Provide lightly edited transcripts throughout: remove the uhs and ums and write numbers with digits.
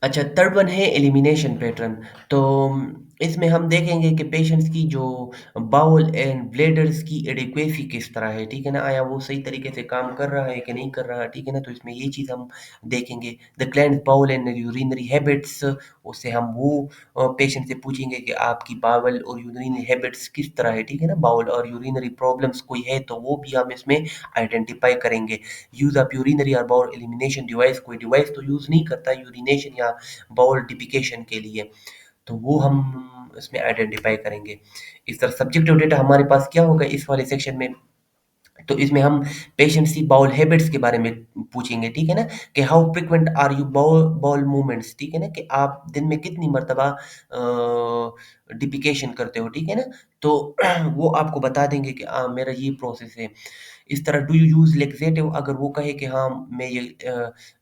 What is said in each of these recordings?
अच्छा, third one है elimination pattern. तो इसमें हम देखेंगे कि पेशेंट्स की जो बाउल एंड ब्लैडर्स की एडिक्वेसी किस तरह है, ठीक है ना? आया वो सही तरीके से काम कर रहा है कि नहीं कर रहा, ठीक है ना? तो इसमें ये चीज़ हम देखेंगे। The clients bowel and urinary habits, उससे हम वो पेशेंट से पूछेंगे कि आपकी बावल और यूरिनरी हैबिट्स किस तरह है, ठीक है ना? बाउल और यूरिनरी प्रॉब्लम्स कोई है तो वो भी हम इसमें आइडेंटिफाई करेंगे। यूज़ ऑफ यूरिनरी और बाउल एलिमिनेशन डिवाइस, कोई डिवाइस तो यूज़ नहीं करता यूरिनेशन या बाउल डिफिकेशन के लिए, तो वो हम इसमें आइडेंटिफाई करेंगे। इस तरह सब्जेक्टिव डेटा हमारे पास क्या होगा इस वाले सेक्शन में, तो इसमें हम पेशेंट्स की बाउल हैबिट्स के बारे में पूछेंगे, ठीक है ना? कि how frequent are you bowel bowel movements, ठीक है ना? कि आप दिन में कितनी मर्तबा डिफिकेशन करते हो, ठीक है ना? तो वो आपको बता देंगे कि मेरा ये प्रोसेस है। इस तरह डू यू यूज़ लैक्सेटिव, अगर वो कहे कि हाँ, मैं ये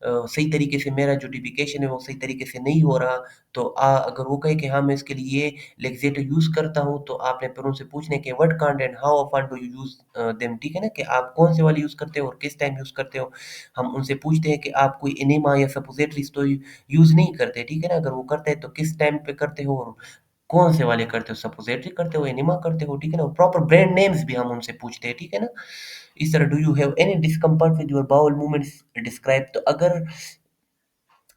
सही तरीके से मेरा जो डिफिकेशन है वो सही तरीके से नहीं हो रहा, तो अगर वो कहे कि हाँ, मैं इसके लिए लैक्सेटिव यूज़ करता हूँ, तो आपने फिर उनसे पूछना है कि what kind and how often do you use them, ठीक है ना? कि आप कौन से वाले यूज़ करते हो और किस टाइम यूज़ करते हो। हम उनसे पूछते हैं कि आप कोई एनेमा या सपोजिटरीज़ तो यूज़ नहीं करते, ठीक है ना? अगर वो करते हैं तो किस टाइम पे करते हो और कौन से वाले करते हो, सपोजिटरी करते हो, एनिमा करते हो, ठीक है ना? प्रॉपर ब्रांड नेम्स भी हम उनसे पूछते हैं, ठीक है ना? इस तरह do you have any discomfort with your bowel movements describe, तो अगर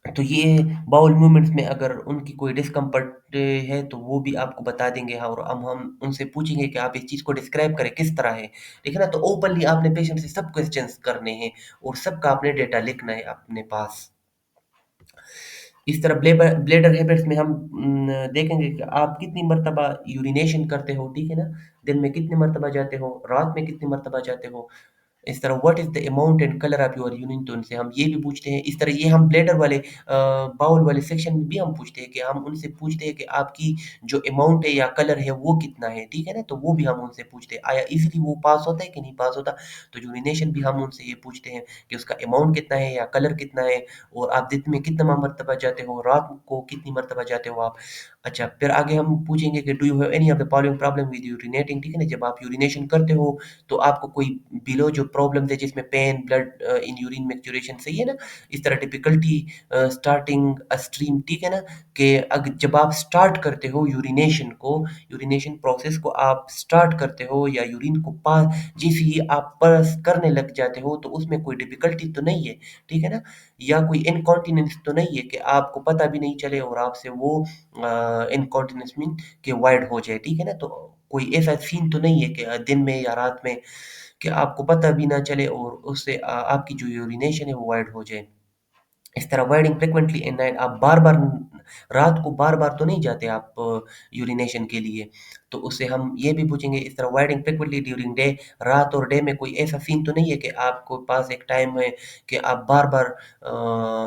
तो ये बाउल मूवमेंट्स में अगर उनकी कोई डिस्कम्फर्ट है तो वो भी आपको बता देंगे। हाँ, और हम उनसे पूछेंगे कि आप इस चीज़ को डिस्क्राइब करें किस तरह है, ठीक है ना? तो ओपनली आपने पेशेंट से सब क्वेश्चंस करने हैं और सबका आपने डेटा लिखना है अपने पास। इस तरह ब्लैडर हैबिट्स में हम देखेंगे कि आप कितनी मर्तबा यूरिनेशन करते हो, ठीक है ना? दिन में कितनी मर्तबा जाते हो, रात में कितनी मर्तबा जाते हो। इस तरह what is the amount and colour of your urine, तो उनसे हम ये भी पूछते हैं। इस तरह ये हम ब्लैडर वाले बाउल वाले सेक्शन में भी हम पूछते हैं कि हम उनसे पूछते हैं कि आपकी जो अमाउंट है या कलर है वो कितना है, ठीक है ना? तो वो भी हम उनसे पूछते हैं। आया ईज़िली वो पास होता है कि नहीं पास होता? तो यूरिनेशन भी हम उनसे ये पूछते हैं कि उसका अमाउंट कितना है या कलर कितना है, और आप दिन में कितना मर्तबा जाते हो, रात को कितनी मर्तबा जाते हो आप। अच्छा, फिर आगे हम पूछेंगे कि do you have any of the following problem with urinating, ठीक है ना? जब आप यूरिनेशन करते हो तो आपको कोई बिलो जो प्रॉब्लम्स है जिसमें pain, blood in urine maturation, सही है ना? इस तरह डिफिकल्टी स्टार्टिंग अ स्ट्रीम, ठीक है ना? कि जब आप स्टार्ट करते हो यूरिनेशन प्रोसेस को आप स्टार्ट करते हो या यूरिन को पास जैसे ही आप पास करने लग जाते हो तो उसमें कोई डिफिकल्टी तो नहीं है, ठीक है ना? या कोई इनकॉन्टिनेंस तो नहीं है कि आपको पता भी नहीं चले और आपसे वो इनकॉन्टिनेंस मीन कि वाइड हो जाए, ठीक है ना? तो कोई ऐसा सीन तो नहीं है कि दिन में या रात में कि आपको पता भी ना चले और उससे आपकी जो यूरिनेशन है वो वाइड हो जाए। इस तरह वाइडिंग फ्रीक्वेंटली इन नाइट, आप बार-बार रात को बार-बार तो नहीं जाते आप यूरिनेशन के लिए, तो उससे हम ये भी पूछेंगे। इस तरह वाइडिंग फ्रीक्वेंटली ड्यूरिंग डे, रात और डे में कोई ऐसा सीन तो नहीं है कि आपको पास एक टाइम है कि आप बार-बार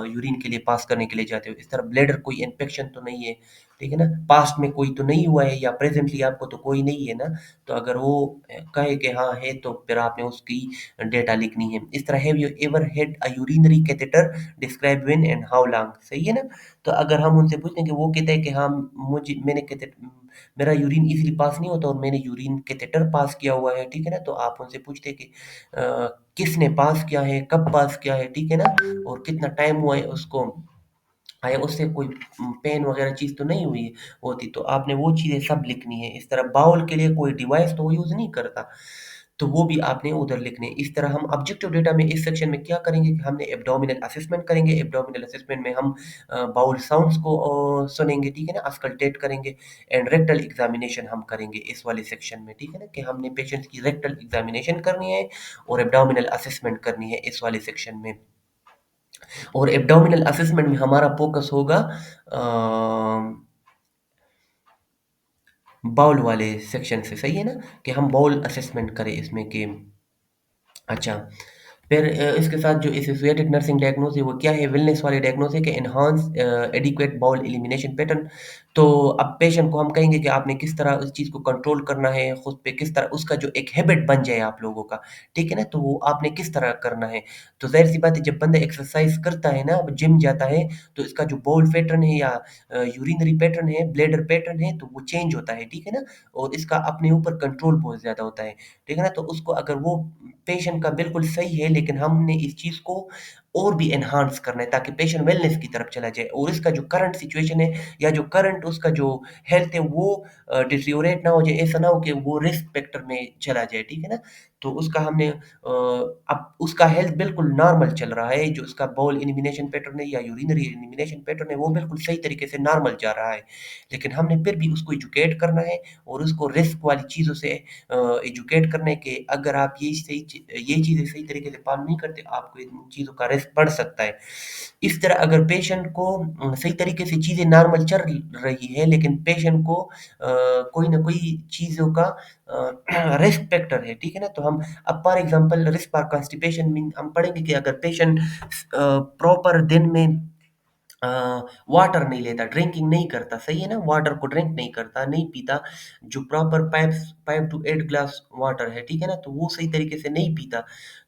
यूरिन के लिए पास करने के लिए जाते हो। इस तरह ब्लैडर कोई इन्फेक्शन तो नहीं है, ठीक है ना? पास्ट में कोई तो नहीं हुआ है या प्रेज़ेंटली आपको तो कोई नहीं है ना, तो अगर वो कहे कि हाँ है, तो फिर आपने उसकी डेटा लिखनी है। इस तरह have you ever had a urinary catheter, describe when and how long, सही है ना? तो अगर हम उनसे पूछते हैं कि वो कहते हैं कि हाँ, मुझे मैंने कैथे मेरा यूरिन इज़िली पास नहीं होता और मैंने यूरिन कैथेटर पास किया हुआ है, ठीक है ना? तो आप उनसे पूछते हैं कि किसने पास किया है, कब पास किया है, ठीक है ना? और कितना टाइम हुआ है उसको, आया उससे कोई पेन वगैरह चीज़ तो नहीं हुई होती, तो आपने वो चीज़ें सब लिखनी है। इस तरह बाउल के लिए कोई डिवाइस तो वो यूज़ नहीं करता, तो वो भी आपने उधर लिखने हैं। इस तरह हम ऑब्जेक्टिव डेटा में इस सेक्शन में क्या करेंगे कि हमने एब्डोमिनल असेसमेंट करेंगे। एब्डोमिनल असेसमेंट में हम बाउल साउंड्स को सुनेंगे, ठीक है ना? ऑस्कल्टेट करेंगे एंड रेक्टल एग्ज़ामिनेशन हम करेंगे इस वाले सेक्शन में, ठीक है ना? कि हमने पेशेंट्स की रेक्टल एग्ज़ामिनेशन करनी है और एब्डोमिनल असेसमेंट करनी है इस वाले सेक्शन में। और एब्डोमिनल असेसमेंट में हमारा फोकस होगा बाउल वाले सेक्शन से, सही है ना? कि हम बाउल असेसमेंट करें इसमें कि अच्छा, फिर इसके साथ जो एसोसिएटेड नर्सिंग डायग्नोज है वो क्या है? वेलनेस वाले डायग्नोज है कि enhance adequate bowel elimination pattern. तो अब पेशेंट को हम कहेंगे कि आपने किस तरह उस चीज़ को कंट्रोल करना है, खुद पे किस तरह उसका जो एक हैबिट बन जाए आप लोगों का, ठीक है ना? तो वो आपने किस तरह करना है। तो ज़ाहिर-सी बात है, जब बंदा एक्सरसाइज़ करता है ना, जिम जाता है, तो इसका जो बाउल पैटर्न है या यूरिनरी पैटर्न है, ब्लैडर पैटर्न है, तो वो चेंज होता है, ठीक है ना? और इसका अपने ऊपर कंट्रोल बहुत ज़्यादा होता है, ठीक है ना? तो उसको अगर वो पेशेंट का बिल्कुल सही है लेकिन हमने इस चीज़ को और भी एनहांस करना है ताकि पेशेंट वेलनेस की तरफ चला जाए और इसका जो करंट सिचुएशन है या जो करंट उसका जो हेल्थ है वो डिटेरियोरेट ना हो जाए, ऐसा ना हो कि वो रिस्क फैक्टर में चला जाए, ठीक है ना? तो उसका हमने अब उसका हेल्थ बिल्कुल नॉर्मल चल रहा है, जो उसका बाउल एलिमिनेशन पैटर्न है या यूरिनरी एलिमिनेशन पैटर्न है, वो बिल्कुल सही तरीके से नॉर्मल जा रहा है। लेकिन हमने फिर भी उसको एजुकेट करना है और उसको रिस्क वाली चीज़ों से एजुकेट करना है कि अगर आप ये चीज़ें सही तरीके से फॉलो नहीं करते, आपको इन चीज़ों का रिस्क बढ़ सकता है। इस तरह अगर पेशेंट को सही तरीके से चीज़ें नॉर्मल चल रही है, लेकिन पेशेंट को कोई ना कोई चीज़ों का रिस्क फैक्टर है, ठीक है ना? तो हम अब for example risk for constipation mean हम पढ़ेंगे कि अगर पेशेंट प्रॉपर दिन में अ, वाटर नहीं लेता, ड्रिंकिंग नहीं करता, सही है ना? वाटर को ड्रिंक नहीं करता, नहीं पीता, जो प्रॉपर 5 टू 8 ग्लास वाटर है, ठीक है ना? तो वो सही तरीके से नहीं पीता,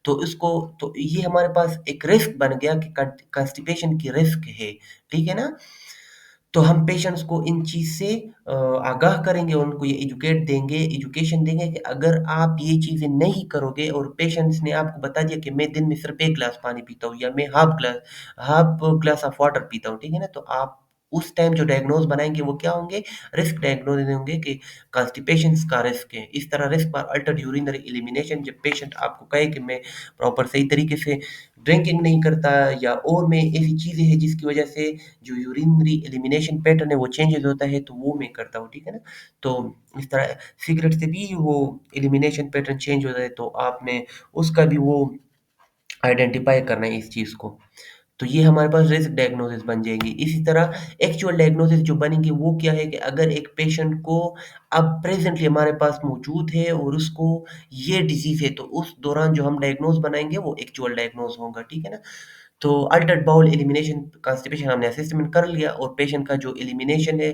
तो इसको तो ये हमारे पास एक रिस्क बन गया कि कॉन्स्टिपेशन की रिस्क है, ठीक है ना? तो हम पेशेंट्स को इन चीज़ से आगाह करेंगे, उनको ये एजुकेशन देंगे कि अगर आप ये चीज़ें नहीं करोगे और पेशेंट्स ने आपको बता दिया कि मैं दिन में सिर्फ़ 1 ग्लास पानी पीता हूँ या मैं हाफ ग्लास ऑफ वाटर पीता हूँ, ठीक है ना? तो आप उस टाइम जो डायग्नोज़ बनाएँगे वो क्या होंगे? रिस्क डायग्नोज़ होंगे कि कॉन्स्टिपेशंस का रिस्क है। इस तरह risk for Altered urinary elimination जब पेशेंट आपको कहे कि मैं प्रॉपर सही तरीके से ड्रिंकिंग नहीं करता या और मैं ऐसी चीज़ें हैं जिसकी वज़ह से जो यूरिनरी एलिमिनेशन पैटर्न है वो चेंजेस होता है तो वो मैं करता हूँ, ठीक है ना? तो इस तरह सिगरेट से भी वो एलिमिनेशन पैटर्न चेंज होता है तो आपने उसका भी वो आइडेंटिफ़ाई करना है इस चीज़ को। तो ये हमारे पास रिस्क डायग्नोसिस बन जाएँगी। इसी तरह एक्चुअल डायग्नोसिस जो बनेंगी वो क्या है कि अगर एक पेशेंट को अब प्रेज़ेंटली हमारे पास मौजूद है और उसको ये डिज़ीज़ है तो उस दौरान जो हम डायग्नोज़ बनाएँगे वो एक्चुअल डायग्नोज़ होगा, ठीक है ना? तो अल्टर्ड बाउल एलिमिनेशन कॉन्स्टिपेशन हमने असेसमेंट कर लिया और पेशेंट का जो एलिमिनेशन है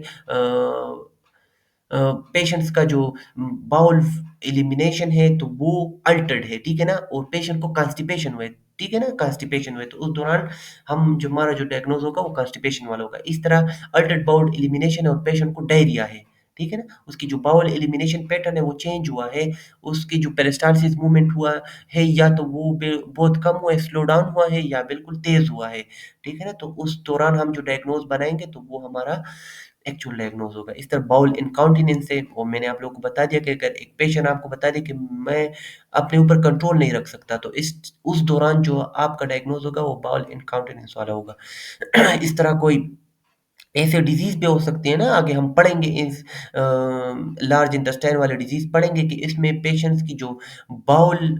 पेशेंट्स का जो बाउल एलिमिनेशन है तो वो अल्टर्ड है, ठीक है ना? और पेशेंट को कॉन्स्टिपेशन हुआ है, ठीक है ना? कॉन्स्टिपेशन हुआ है, तो उस दौरान हम जो हमारा जो डायग्नोज़ होगा वो कॉन्स्टिपेशन वाला होगा। इस तरह अल्टर्ड बाउल एलिमिनेशन है और पेशेंट को डायरिया है, ठीक है ना? उसकी जो बाउल एलिमिनेशन पैटर्न है वो चेंज हुआ है, उसकी जो पेरिस्टाल्सिस मूवमेंट हुआ है या तो वो बहुत कम हुआ है, स्लो डाउन हुआ है या बिल्कुल तेज़ हुआ है, ठीक है ना? तो उस दौरान हम जो डायग्नोज़ बनाएँगे तो वो हमारा एक्चुअल डायग्नोज़ होगा। इस तरह बाउल इनकॉन्टिनेंस है, वो मैंने आप लोगों को बता दिया कि अगर एक पेशेंट आपको बता दे कि मैं अपने ऊपर कंट्रोल नहीं रख सकता, तो इस उस दौरान जो आपका डायग्नोज़ होगा वो बाउल इनकॉन्टिनेंस वाला होगा। इस तरह कोई ऐसे डिज़ीज़ भी हो सकती है ना, आगे हम पढ़ेंगे इस लार्ज इंटेस्टाइन वाले डिज़ीज़ पढ़ेंगे कि इसमें पेशेंट्स की जो बाउल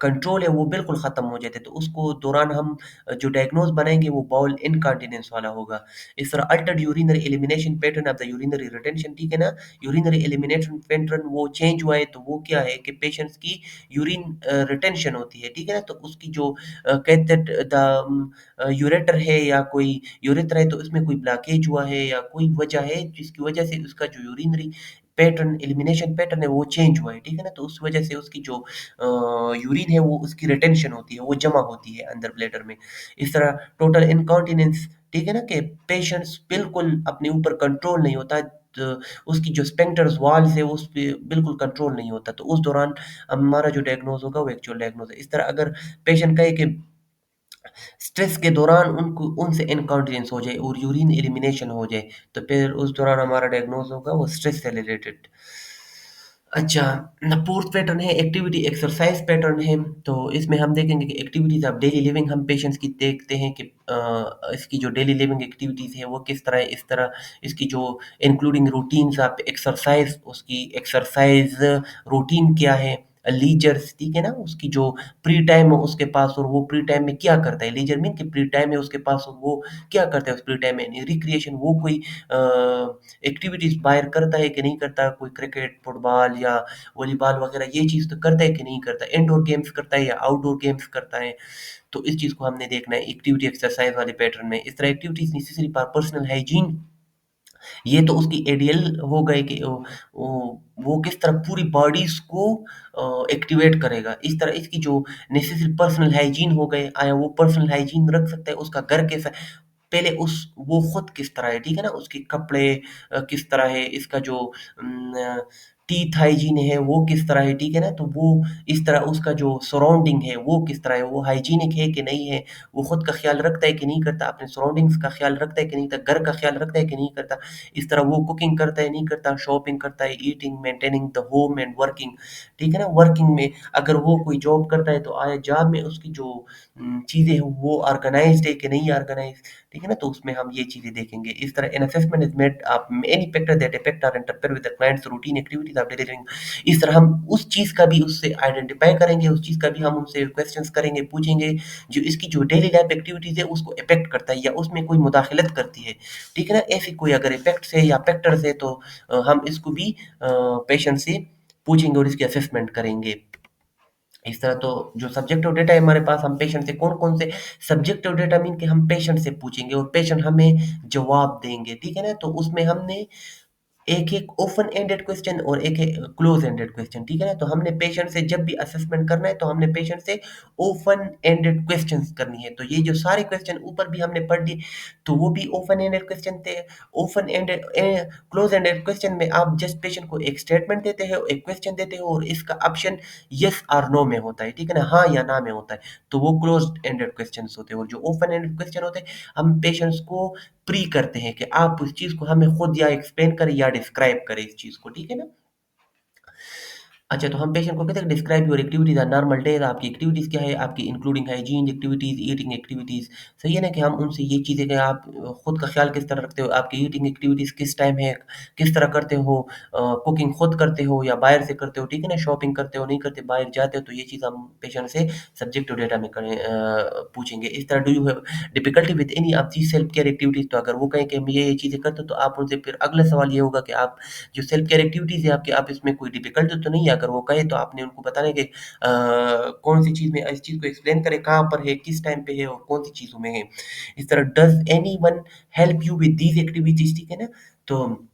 कंट्रोल है वो बिल्कुल ख़त्म हो जाता है, तो उसको दौरान हम जो डायग्नोज़ बनाएँगे वो बाउल इनकॉन्टिनेंस वाला होगा। इस तरह Altered urinary elimination pattern of the urinary retention, ठीक है ना? यूरिनरी एलिमिनेशन पैटर्न वो चेंज हुआ है, तो वो क्या है कि पेशेंट्स की यूरिन रिटेंशन होती है, ठीक है ना? तो उसकी जो कहते हैं यूरेटर है या कोई यूरेथ्रा है तो इसमें कोई ब्लॉकेज हुआ है या कोई वजह है जिसकी वजह से उसका जो यूरिनरी पैटर्न एलिमिनेशन पैटर्न है वो चेंज हुआ है, ठीक है ना? तो उस वजह से उसकी जो यूरिन है वो उसकी रिटेंशन होती है, वो जमा होती है अंदर ब्लैडर में। इस तरह टोटल इनकॉन्टिनेंस, ठीक है ना? कि पेशेंट्स बिल्कुल अपने ऊपर कंट्रोल नहीं होता, तो उसकी जो स्फिंक्टर्स वाल्व्स है उस पे बिल्कुल कंट्रोल नहीं होता, तो उस दौरान हमारा जो डायग्नोज़ होगा वो एक्चुअल डायग्नोज़ है। इस तरह अगर पेशेंट कहे कि स्ट्रेस के दौरान उनको उनसे इनकॉन्टिनेंस हो जाए और यूरिन एलिमिनेशन हो जाए, तो फिर उस दौरान हमारा डायग्नोज़ होगा वो स्ट्रेस से रिलेटेड। अच्छा, फोर्थ पैटर्न है एक्टिविटी एक्सरसाइज पैटर्न है, तो इसमें हम देखेंगे कि एक्टिविटीज़ ऑफ डेली लिविंग हम पेशेंट्स की देखते हैं कि इसकी जो डेली लिविंग एक्टिविटीज़ है वो किस तरह है, इस तरह इसकी जो इंक्लूडिंग रूटीन्स ऑफ एक्सरसाइज, उसकी एक्सरसाइज रूटीन क्या है, लीजर्स, ठीक है ना? उसकी जो फ्री टाइम है उसके पास और वो फ्री टाइम में क्या करता है, लीजर मीन कि फ्री टाइम है उसके पास और वो क्या करता है उस फ्री टाइम में, रिक्रिएशन वो कोई एक्टिविटीज़ बाहर करता है कि नहीं करता, कोई क्रिकेट, फुटबॉल या वॉलीबॉल वगैरह ये चीज़ तो करता है कि नहीं करता, इंडोर गेम्स करता है या आउटडोर गेम्स करता है, तो इस चीज़ को हमने देखना है एक्टिविटी एक्सरसाइज वाले पैटर्न में। इस तरह activities necessary for personal hygiene, ये तो उसकी आइडियल हो गए कि वो किस तरह पूरी बॉडीज़ को एक्टिवेट करेगा। इस तरह इसकी जो नेसेसरी पर्सनल हाइजीन हो गए, आया वो पर्सनल हाइजीन रख सकता है, उसका घर कैसा पहले उस वो खुद किस तरह है, ठीक है ना? उसके कपड़े किस तरह है, इसका जो टीथ हाइजीन है वो किस तरह है, ठीक है ना? तो वो इस तरह उसका जो सराउंडिंग है वो किस तरह है, वो हाइजीनिक है कि नहीं है, वो खुद का ख्याल रखता है कि नहीं करता, अपने सराउंडिंग्स का ख्याल रखता है कि नहीं करता, घर का ख्याल रखता है कि नहीं करता, इस तरह वो कुकिंग करता है नहीं करता, शॉपिंग करता है, eating, maintaining the home and working, ठीक है ना? वर्किंग में अगर वो कोई जॉब करता है तो आया जॉब में उसकी जो चीज़ें हैं वो ऑर्गेनाइज्ड है कि नहीं ऑर्गेनाइज, ठीक है ना? तो उसमें हम ये चीज़ें देखेंगे। इस तरह an assessment is made of any factor that affect और interfere with the clients routine activities of daily living. इस तरह हम उस चीज़ का भी उससे आइडेंटिफाई करेंगे, उस चीज़ का भी हम उनसे क्वेश्चंस करेंगे, पूछेंगे जो इसकी जो डेली लाइफ एक्टिविटीज़ है उसको इफेक्ट करता है या उसमें कोई मुदाखलत करती है, ठीक है ना? ऐसी कोई अगर इफेक्ट्स है या फैक्टर्स है तो हम इसको भी पेशेंट से पूछेंगे और इसकी असेसमेंट करेंगे। इस तरह तो जो सब्जेक्टिव डेटा है हमारे पास, हम पेशेंट से कौन-कौन से सब्जेक्टिव डेटा मीन कि हम पेशेंट से पूछेंगे और पेशेंट हमें जवाब देंगे, ठीक है ना? तो उसमें हमने एक-एक ओपन एंडेड क्वेश्चन और एक-एक क्लोज एंडेड क्वेश्चन, ठीक है ना? तो हमने पेशेंट से जब भी असेसमेंट करना है तो हमने पेशेंट से ओपन एंडेड क्वेश्चंस करनी है। तो ये जो सारे क्वेश्चन ऊपर भी हमने पढ़ लिए, तो वो भी ओपन एंडेड क्वेश्चन थे। Open ended close ended question में आप जस्ट पेशेंट को एक स्टेटमेंट देते हो, एक क्वेश्चन देते हो और इसका ऑप्शन येस और नो में होता है, ठीक है ना? हाँ या ना में होता है। तो वो क्लोज्ड एंडेड क्वेश्चन्स होते हैं और जो ओपन एंडेड क्वेश्चन होते हैं, हम पेशेंट्स को प्री करते हैं कि आप उस चीज़ को हमें खुद या एक्सप्लेन करें या डिस्क्राइब करें इस चीज़ को, ठीक है ना? अच्छा, तो हम पेशेंट को कहते हैं describe your activities on normal days, आपकी एक्टिविटीज़ क्या है, आपकी including hygiene activities, eating activities. सही है ना कि हम उनसे ये चीज़ें कि आप खुद का ख्याल किस तरह रखते हो, आपकी ईटिंग एक्टिविटीज़ किस टाइम है, किस तरह करते हो, कुकिंग खुद करते हो या बाहर से करते हो, ठीक है ना? शॉपिंग करते हो, नहीं करते, बाहर जाते हो, तो ये चीज़ हम पेशेंट से सब्जेक्टिव डेटा में पूछेंगे। इस तरह do you have difficulty with any of these self care activities, तो अगर वो कहें कि हम ये चीज़ें करते हो, तो आप उनसे फिर अगला सवाल ये होगा कि आप जो सेल्फ केयर एक्टिविटीज़ है आपकी, आप इसमें कोई डिफ़िकल्टी तो नहीं है? अगर वो कहे तो आपने उनको बताना है कि कौन-सी चीज़ में इस चीज़ को एक्सप्लेन करें, कहाँ पर है, किस टाइम पे है और कौन-सी चीज़ों में है। इस तरह does anyone help you with these activities, ठीक है ना? तो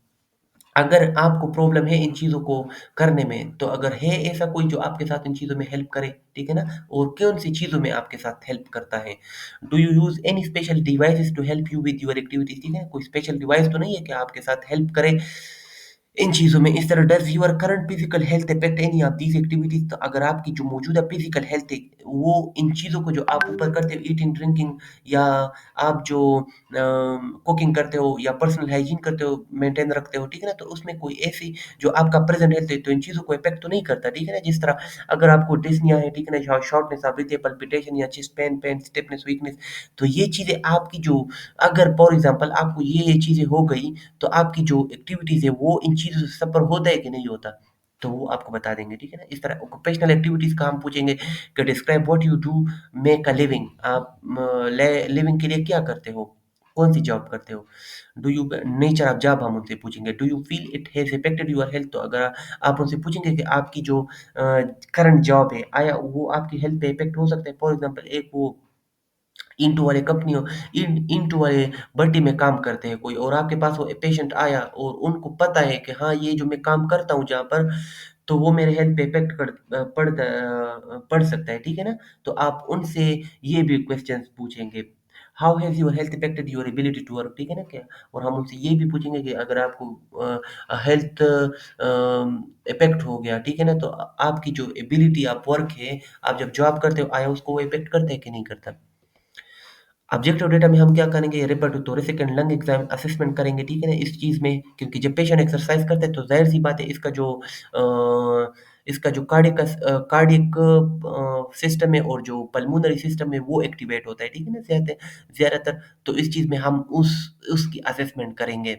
अगर आपको प्रॉब्लम है इन चीज़ों को करने में, तो अगर है ऐसा कोई जो आपके साथ इन चीज़ों में हेल्प करे, ठीक है ना? और कौन-सी चीज़ों में आपके साथ हेल्प करता है? Do you use any special devices to help you with your activities, ठीक है? कोई स्पेशल डिवाइस तो नहीं है कि आपके साथ हेल्प करे इन चीज़ों में। इस तरह does your current physical health affect any of these activities, तो अगर आपकी जो मौजूदा फिज़िकल हेल्थ है, वो इन चीज़ों को जो आप ऊपर करते हो ईटिंग, ड्रिंकिंग या आप जो कुकिंग करते हो या पर्सनल हाइजीन करते हो, मेंटेन रखते हो, ठीक है ना? तो उसमें कोई ऐसी जो आपका प्रेज़ेंट हेल्थ है, तो इन चीज़ों को इफ़ेक्ट तो नहीं करता, ठीक है ना? जिस तरह अगर आपको डिस्निया है, ठीक है ना? शॉर्टनेस ऑफ ब्रीथ, पल्पिटेशन या चेस्ट पेन, स्टिफनेस, वीकनेस, तो ये चीज़ें आपकी जो अगर फॉर एग्ज़ाम्पल आपको ये चीज़ें हो गई, तो आपकी जो एक्टिविटीज़ है, वो इन चीज़ों से सफ़र होता है कि नहीं होता? तो वो आपको बता देंगे, ठीक है ना? इस तरह ऑक्यूपेशनल एक्टिविटीज़ का हम पूछेंगे कि describe what you do make a living, आप ले लिविंग के लिए क्या करते हो? कौन-सी जॉब करते हो? Do you nature of job हम उनसे पूछेंगे। Do you feel it has affected your health, तो अगर आप उनसे पूछेंगे कि आपकी जो करंट जॉब है, आया वो आपकी हेल्थ पे इफ़ेक्ट हो सकता है? फॉर एग्ज़ाम्पल एक वो इंटो वाले कंपनियों इंटो वाले भट्टी में काम करते हैं कोई और आपके पास वो पेशेंट आया और उनको पता है कि हाँ, ये जो मैं काम करता हूँ जहाँ पर, तो वो मेरे हेल्थ पे इफ़ेक्ट पड़ सकता है, ठीक है ना? तो आप उनसे ये भी क्वेश्चन्स पूछेंगे। How has your health affected your ability to work, ठीक है ना क्या? और हम उनसे ये भी पूछेंगे कि अगर आपको हेल्थ इफ़ेक्ट हो गया, ठीक है ना? तो आपकी जो एबिलिटी आप वर्क है, आप जब जॉब करते हो, आया उसको वो इफ़ेक्ट करता है कि नहीं करता? ऑब्जेक्टिव डेटा में हम क्या करेंगे, refer to thoracic and lung exam assessment करेंगे, ठीक है ना? इस चीज़ में क्योंकि जब पेशेंट एक्सरसाइज करता है तो ज़ाहिर-सी बात है इसका जो कार्डियक सिस्टम है और जो पल्मोनरी सिस्टम है वो एक्टिवेट होता है, ठीक है ना? ज़्यादातर तो इस चीज़ में हम उसकी असेसमेंट करेंगे।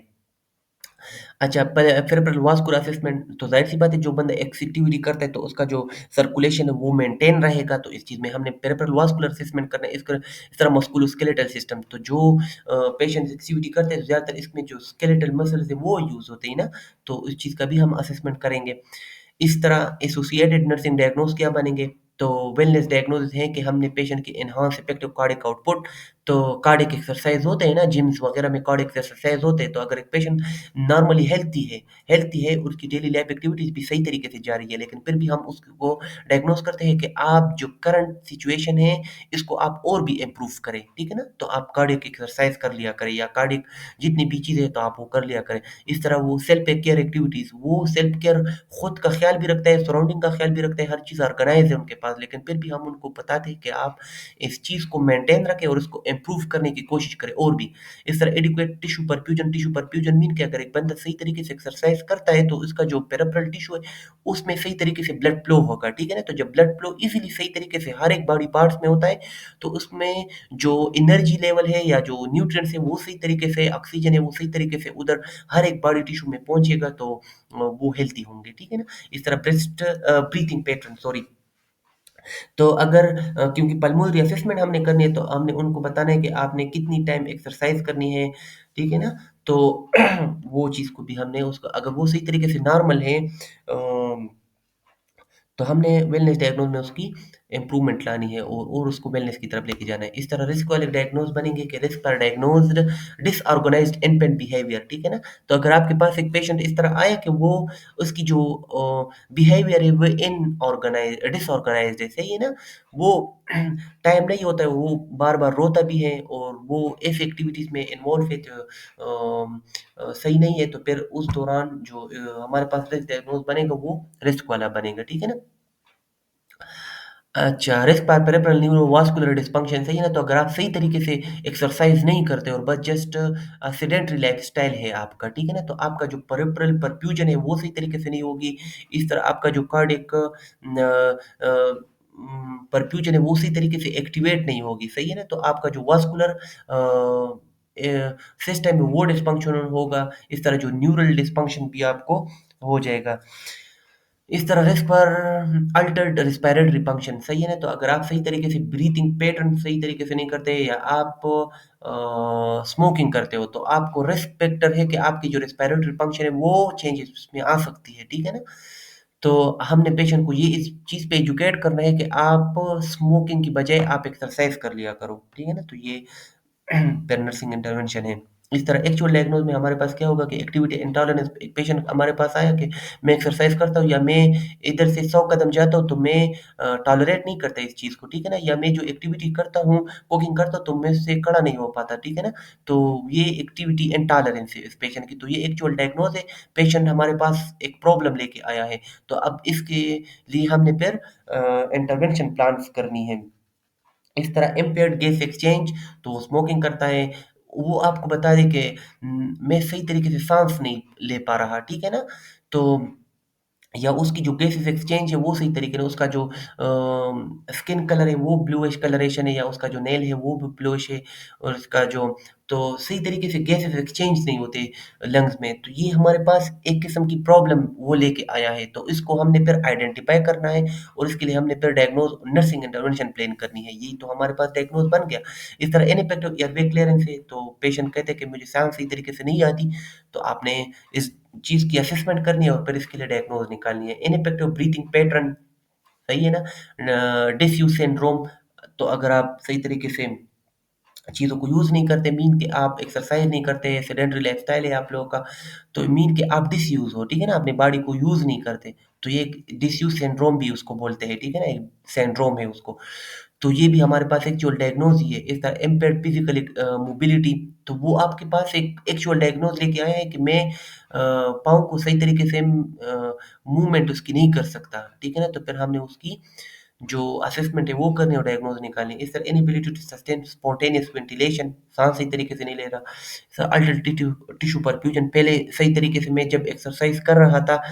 अच्छा, पेरिफेरल वास्कुलर असेसमेंट, तो ज़ाहिर-सी बात है जो बंदा एक्टिविटी करता है तो उसका जो सर्कुलेशन है वो मेंटेन रहेगा, तो इस चीज़ में हमने पेरिफेरल वास्कुलर असेसमेंट करना है। इस तरह मस्कुलोस्केलेटल सिस्टम, तो जो पेशेंट एक्टिविटी करते हैं तो ज़्यादातर इसमें जो स्केलेटल मसल्स है वो यूज़ होते हैं ना, तो इस चीज़ का भी हम असेसमेंट करेंगे। इस तरह एसोसिएटेड नर्सिंग डायग्नोज़ क्या बनेंगे? तो वेलनेस डायग्नोसिस है कि हमने पेशेंट की एनहांस इफेक्टिव कार्डियक आउटपुट, तो कार्डियक एक्सरसाइज होते हैं ना, जिम्स वगैरह में कार्डियक एक्सरसाइज होते हैं, तो अगर एक पेशेंट नॉर्मली हेल्थी है, उसकी डेली लाइफ एक्टिविटीज भी सही तरीके से जा रही है, लेकिन फिर भी हम उसको डायग्नोज करते हैं कि आप जो करंट सिचुएशन है इसको आप और भी इम्प्रूव करें, ठीक है ना, तो आप कार्डियक एक्सरसाइज कर लिया करें, या कार्डियक जितनी भी चीज़ें हैं तो आप वो कर लिया करें। इस तरह वो सेल्फ केयर एक्टिविटीज़, वो सेल्फ केयर खुद का ख्याल भी रखता है, सराउंडिंग का ख्याल भी रखता है, हर चीज़ ऑर्गेनाइज है उनके पास, लेकिन फिर भी हम उनको बताते हैं कि आप इस चीज़ को मेंटेन रखें और उसको इम्प्रूव करने की कोशिश करें और भी। इस तरह एडिक्वेट टिश्यू परफ्यूजन मीन कि अगर एक बंदा सही तरीके से एक्सरसाइज करता है तो इसका जो पेरिफेरल टिश्यू है उसमें सही तरीके से ब्लड फ्लो होगा, ठीक है ना, तो जब ब्लड फ्लो इजीली सही तरीके से हर एक बॉडी पार्ट्स में होता है तो उसमें जो एनर्जी लेवल है या जो न्यूट्रिएंट्स है वो सही तरीके से, ऑक्सीजन है वो सही तरीके से उधर हर एक बॉडी टिश्यू में पहुंचेगा, तो वो हेल्थी होंगे, ठीक है ना। इस तरह ब्रेस्ट ब्रीथिंग पैटर्न, सॉरी, तो अगर क्योंकि पल्मोनरी असेसमेंट हमने करनी है तो हमने उनको बताना है कि आपने कितनी टाइम एक्सरसाइज करनी है, ठीक है ना, तो वो चीज़ को भी हमने उसको, अगर वो सही तरीके से नॉर्मल है तो हमने वेलनेस डायग्नोज में उसकी इम्प्रूवमेंट लानी है और उसको वेलनेस की तरफ लेके जाना है। इस तरह रिस्क वाले डायग्नोज बनेंगे कि रिस्क पर डायग्नोज्ड डिसऑर्गेनाइज्ड इनपेंट बिहेवियर, ठीक है ना, तो अगर आपके पास एक पेशेंट इस तरह आया कि वो उसकी जो बिहेवियर है वो इनऑर्गेनाइज डिसऑर्गेनाइज्ड है, सही है ना, वो टाइम नहीं होता है, वो बार बार रोता भी है और वो ऐसी एक्टिविटीज में इन्वॉल्व है जो सही नहीं है, तो फिर उस दौरान जो हमारे पास रिस्क डायग्नोज बनेगा वो रिस्क वाला बनेगा, ठीक है ना। अच्छा, रिस्क पार पेरिफेरल न्यूरोवास्कुलर डिस्फंक्शन, सही है ना, तो अगर आप सही तरीके से एक्सरसाइज नहीं करते और बस जस्ट सेडेंटरी लाइफस्टाइल है आपका, ठीक है ना, तो आपका जो पेरिफेरल परफ्यूजन है वो सही तरीके से नहीं होगी। इस तरह आपका जो कार्डियक परफ्यूजन है वो सही तरीके से एक्टिवेट नहीं होगी, सही है ना, तो आपका जो वास्कुलर सिस्टम है वो डिस्फंक्शनल होगा। इस तरह जो न्यूरल डिस्फंक्शन भी आपको हो जाएगा। इस तरह रिस्क पर अल्टर्ड रिस्पिरेटरी फंक्शन, सही है ना, तो अगर आप सही तरीके से ब्रीथिंग पैटर्न सही तरीके से नहीं करते या आप स्मोकिंग करते हो तो आपको रिस्क फैक्टर है कि आपकी जो रिस्पिरेटरी फंक्शन है वो चेंजेस में आ सकती है, ठीक है ना। तो हमने पेशेंट को ये इस चीज़ पे एजुकेट करना है कि आप स्मोकिंग की बजाय आप एक्सरसाइज कर लिया करो, ठीक है ना, तो ये पेन नर्सिंग इंटरवेंशन है। इस तरह एक्चुअल डायग्नोज में हमारे पास क्या होगा कि एक्टिविटी इंटॉलरेंस, एक पेशेंट हमारे पास आया कि मैं एक्सरसाइज करता हूँ या मैं इधर से 100 कदम जाता हूँ तो मैं टॉलरेट नहीं करता इस चीज़ को, ठीक है ना, या मैं जो एक्टिविटी करता हूँ, कुकिंग करता हूँ तो मैं उससे खड़ा नहीं हो पाता, ठीक है ना, तो ये एक्टिविटी इंटॉलरेंस है इस पेशेंट की, तो ये एक्चुअल डायग्नोज है। पेशेंट हमारे पास एक प्रॉब्लम लेके आया है, तो अब इसके लिए हमने फिर इंटरवेंशन प्लान्स करनी है। इस तरह इम्पेयर्ड गैस एक्सचेंज, तो वो स्मोकिंग करता है, वो आपको बता दें कि मैं सही तरीके से साँस नहीं ले पा रहा, ठीक है ना? तो या उसकी जो गैसेस एक्सचेंज है वो सही तरीके से, उसका जो स्किन कलर है वो ब्लूइश कलरेशन है या उसका जो नेल है वो भी ब्लूइश है, और उसका जो, तो सही तरीके से गैसेस एक्सचेंज नहीं होते लंग्स में, तो ये हमारे पास एक किस्म की प्रॉब्लम वो लेके आया है, तो इसको हमने फिर आइडेंटिफाई करना है और इसके लिए हमने फिर डायग्नोज नर्सिंग इंटरवेंशन प्लान करनी है। यही तो हमारे पास डायग्नोज बन गया। इस तरह इनइफेक्टिव एयरवे क्लियरेंस है, तो पेशेंट कहते हैं कि मुझे सांस सही तरीके से नहीं आती, तो आपने इस चीज़ की असेसमेंट करनी है और फिर इसके लिए डायग्नोज निकालनी है। इनइफेक्टिव ब्रीथिंग पैटर्न, सही है ना, डिसयूज सिंड्रोम, तो अगर आप सही तरीके से चीज़ों को यूज़ नहीं करते, मीन कि आप एक्सरसाइज नहीं करते, सेडेंटरी लाइफस्टाइल है आप लोगों का, तो मीन कि आप डिसयूज हो, ठीक है ना, अपनी बॉडी को यूज़ नहीं करते, तो ये एक डिसयूज सिंड्रोम भी उसको बोलते हैं, ठीक है ना, एक सिंड्रोम है उसको। तो ये भी हमारे पास एक्चुअल डायग्नोज ही है। इस तरह इम्पेयर्ड फिजिकल मोबिलिटी, तो वो आपके पास एक एक्चुअल डायग्नोज लेके आया है कि मैं पाँव को सही तरीके से मूवमेंट उसकी नहीं कर सकता, ठीक है ना, तो फिर हमने उसकी जो असेसमेंट है वो करनी है और डायग्नोज निकालनी है। इस तरह inability to sustain spontaneous ventilation, सांस सही तरीके से नहीं ले रहा। सर अल्टरनेटिव टिश्यू परफ्यूजन, पहले सही तरीके से मैं जब एक्सरसाइज कर रहा था,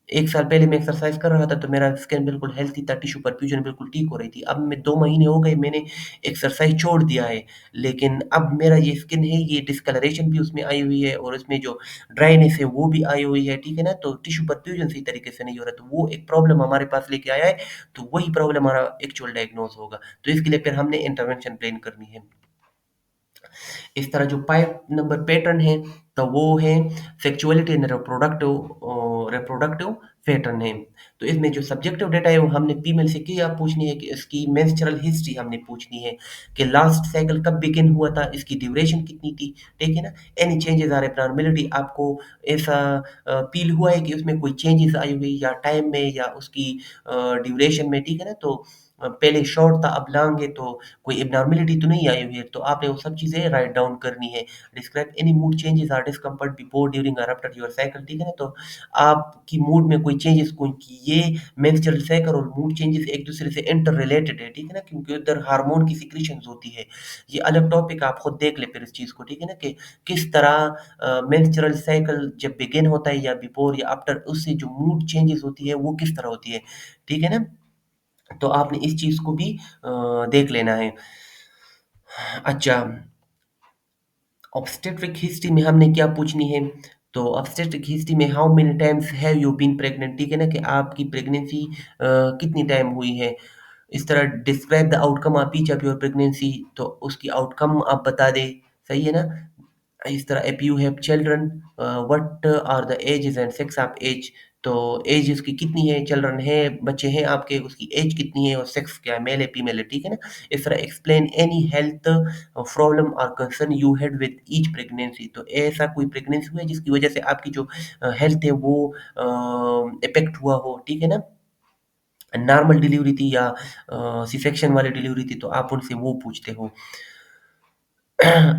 1 साल पहले मैं एक्सरसाइज कर रहा था तो मेरा स्किन बिल्कुल हेल्थी था, टिश्यू परफ्यूजन बिल्कुल ठीक हो रही थी। अब मैं 2 महीने हो गए मैंने एक्सरसाइज छोड़ दिया है, लेकिन अब मेरा ये स्किन है ये डिस्कलरेशन भी उसमें आई हुई है और इसमें जो ड्राइनेस है वो भी आई हुई है, ठीक है ना? तो टिश्यू परफ्यूजन सही तरीके से नहीं हो रहा, तो वो एक प्रॉब्लम हमारे पास लेके आया है, तो वही प्रॉब्लम हमारा एक्चुअल डायग्नोज होगा। तो इसके लिए फिर हमने इंटरवेंशन प्लान करनी है। इस तरह जो 5 नंबर पैटर्न है, तो वो है सेक्सुअलिटी एंड रिप्रोडक्टिव पैटर्न है। तो इसमें जो सब्जेक्टिव डेटा है वो हमने फीमेल से क्या पूछनी है कि इसकी मेंस्ट्रुअल हिस्ट्री हमने पूछनी है कि लास्ट साइकिल कब बिगिन हुआ था, इसकी ड्यूरेशन कितनी थी, ठीक है ना? एनी चेंजेस आर एब्नॉर्मेलिटी, आपको ऐसा फील हुआ है कि उसमें कोई चेंजेस आई हुई या टाइम में या उसकी ड्यूरेशन में, ठीक है ना? तो पहले शॉर्ट था अब लॉन्ग है, तो कोई एब्नॉर्मेलिटी तो नहीं आई हुई है, तो आपने वो सब चीज़ें राइट डाउन करनी है। Describe any mood changes or discomfort before, during और आफ्टर योर साइकिल, ठीक है ना? तो आपकी मूड में कोई चेंजेस, कोई कि ये मेंस्ट्रुअल साइकिल और मूड चेंजेस एक दूसरे से इंटर रिलेटेड है, ठीक है ना? क्योंकि उधर हार्मोन की सिक्रीशंस होती है। ये अलग टॉपिक, आप खुद देख ले फिर इस चीज़ को, ठीक है ना? कि किस तरह मेंस्ट्रुअल साइकिल जब बिगिन होता है या बिफोर या आफ्टर, उससे जो मूड चेंजेस होती है वो किस तरह होती है, ठीक है ना? तो आपने इस चीज़ को भी देख लेना है। अच्छा, ऑब्स्टेट्रिक हिस्ट्री में हमने क्या पूछनी है? तो ऑब्स्टेट्रिक हिस्ट्री में how many times have you been pregnant, ठीक है ना? कि आपकी प्रेगनेंसी कितनी टाइम हुई है। इस तरह describe the outcome of each of your pregnancy, तो उसकी आउटकम आप बता दें, सही है ना? इस तरह if you have children, what are the ages and sex of age, तो एज उसकी कितनी है, चिल्ड्रन है, बच्चे हैं आपके, उसकी एज कितनी है और सेक्स क्या है, मेल है फीमेल है, ठीक है ना? इस तरह एक्सप्लेन एनी हेल्थ प्रॉब्लम और concern you had with each pregnancy, तो ऐसा कोई प्रेगनेंसी हुआ है जिसकी वजह से आपकी जो हेल्थ है वो इफेक्ट हुआ हो, ठीक है ना? नॉर्मल डिलीवरी थी या सी सेक्शन वाली डिलीवरी थी, तो आप उनसे वो पूछते हो।